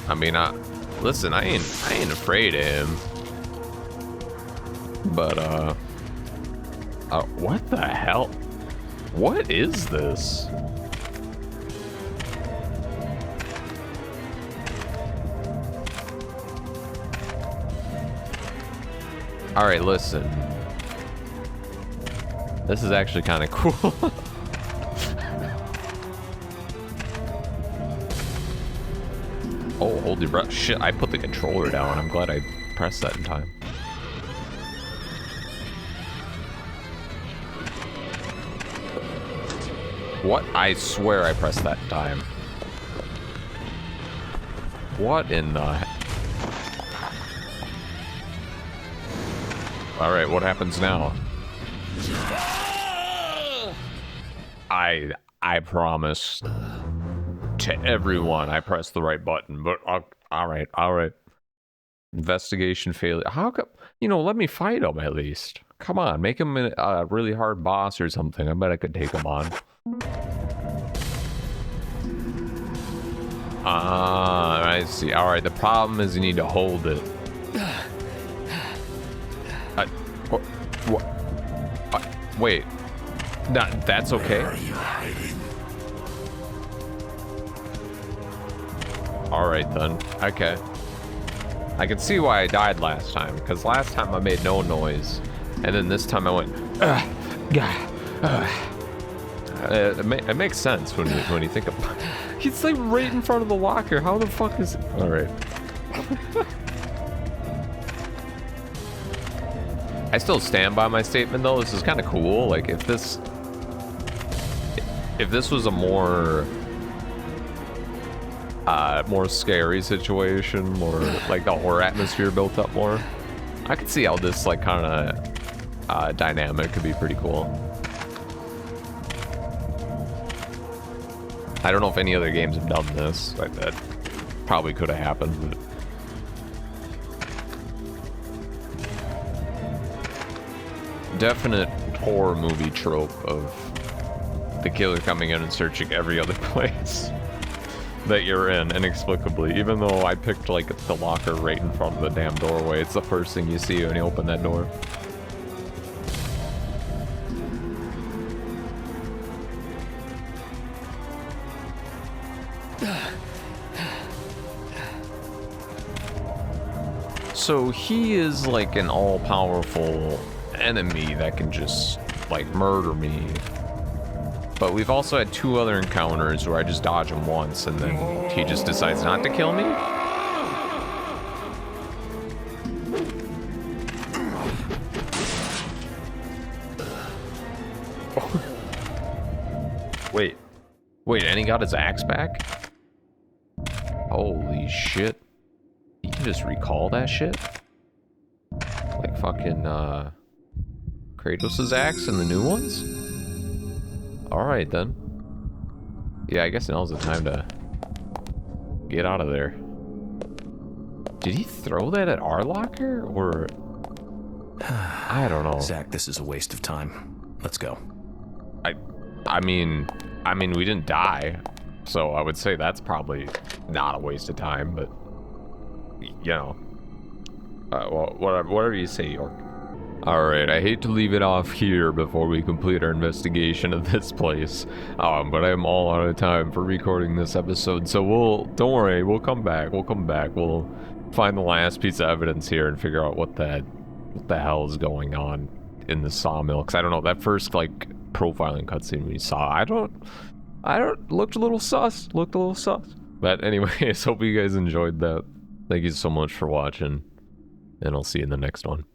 I mean, listen, I ain't afraid of him. But, what the hell? What is this? Alright, listen. This is actually kind of cool. Oh, hold your breath. Shit, I put the controller down. I'm glad I pressed that in time. What? I swear I pressed that in time. What in the... Alright, what happens now? I promise to everyone I pressed the right button, but alright. Investigation failure. How come, let me fight him at least. Come on, make him a really hard boss or something. I bet I could take him on. I see. Alright, the problem is you need to hold it. Wait. That's okay. Alright then. Okay. I can see why I died last time, because last time I made no noise, and then this time I went, it makes sense when you think about it. He's like right in front of the locker. How the fuck is it? Alright. I still stand by my statement though. This is kind of cool. Like if this was a more scary situation, more like the horror atmosphere built up more, I could see how this like kind of dynamic could be pretty cool. I don't know if any other games have done this. That probably could have happened, but definite horror movie trope of the killer coming in and searching every other place that you're in inexplicably. Even though I picked like the locker right in front of the damn doorway, it's the first thing you see when you open that door. So he is like an all-powerful enemy that can just like murder me. But we've also had two other encounters where I just dodge him once and then he just decides not to kill me. Wait, and he got his axe back? Holy shit. You can just recall that shit? Like fucking, Kratos' axe and the new ones? Alright then. Yeah, I guess now's the time to get out of there. Did he throw that at our locker, or... I don't know. Zach, this is a waste of time. Let's go. I mean, we didn't die, so I would say that's probably not a waste of time, but... You know. Well, whatever you say, York. Alright, I hate to leave it off here before we complete our investigation of this place, but I'm all out of time for recording this episode, so don't worry, we'll come back, we'll find the last piece of evidence here and figure out what the hell is going on in the sawmill, because I don't know, that first, like, profiling cutscene we saw, I don't, looked a little sus, but anyways, hope you guys enjoyed that. Thank you so much for watching, and I'll see you in the next one.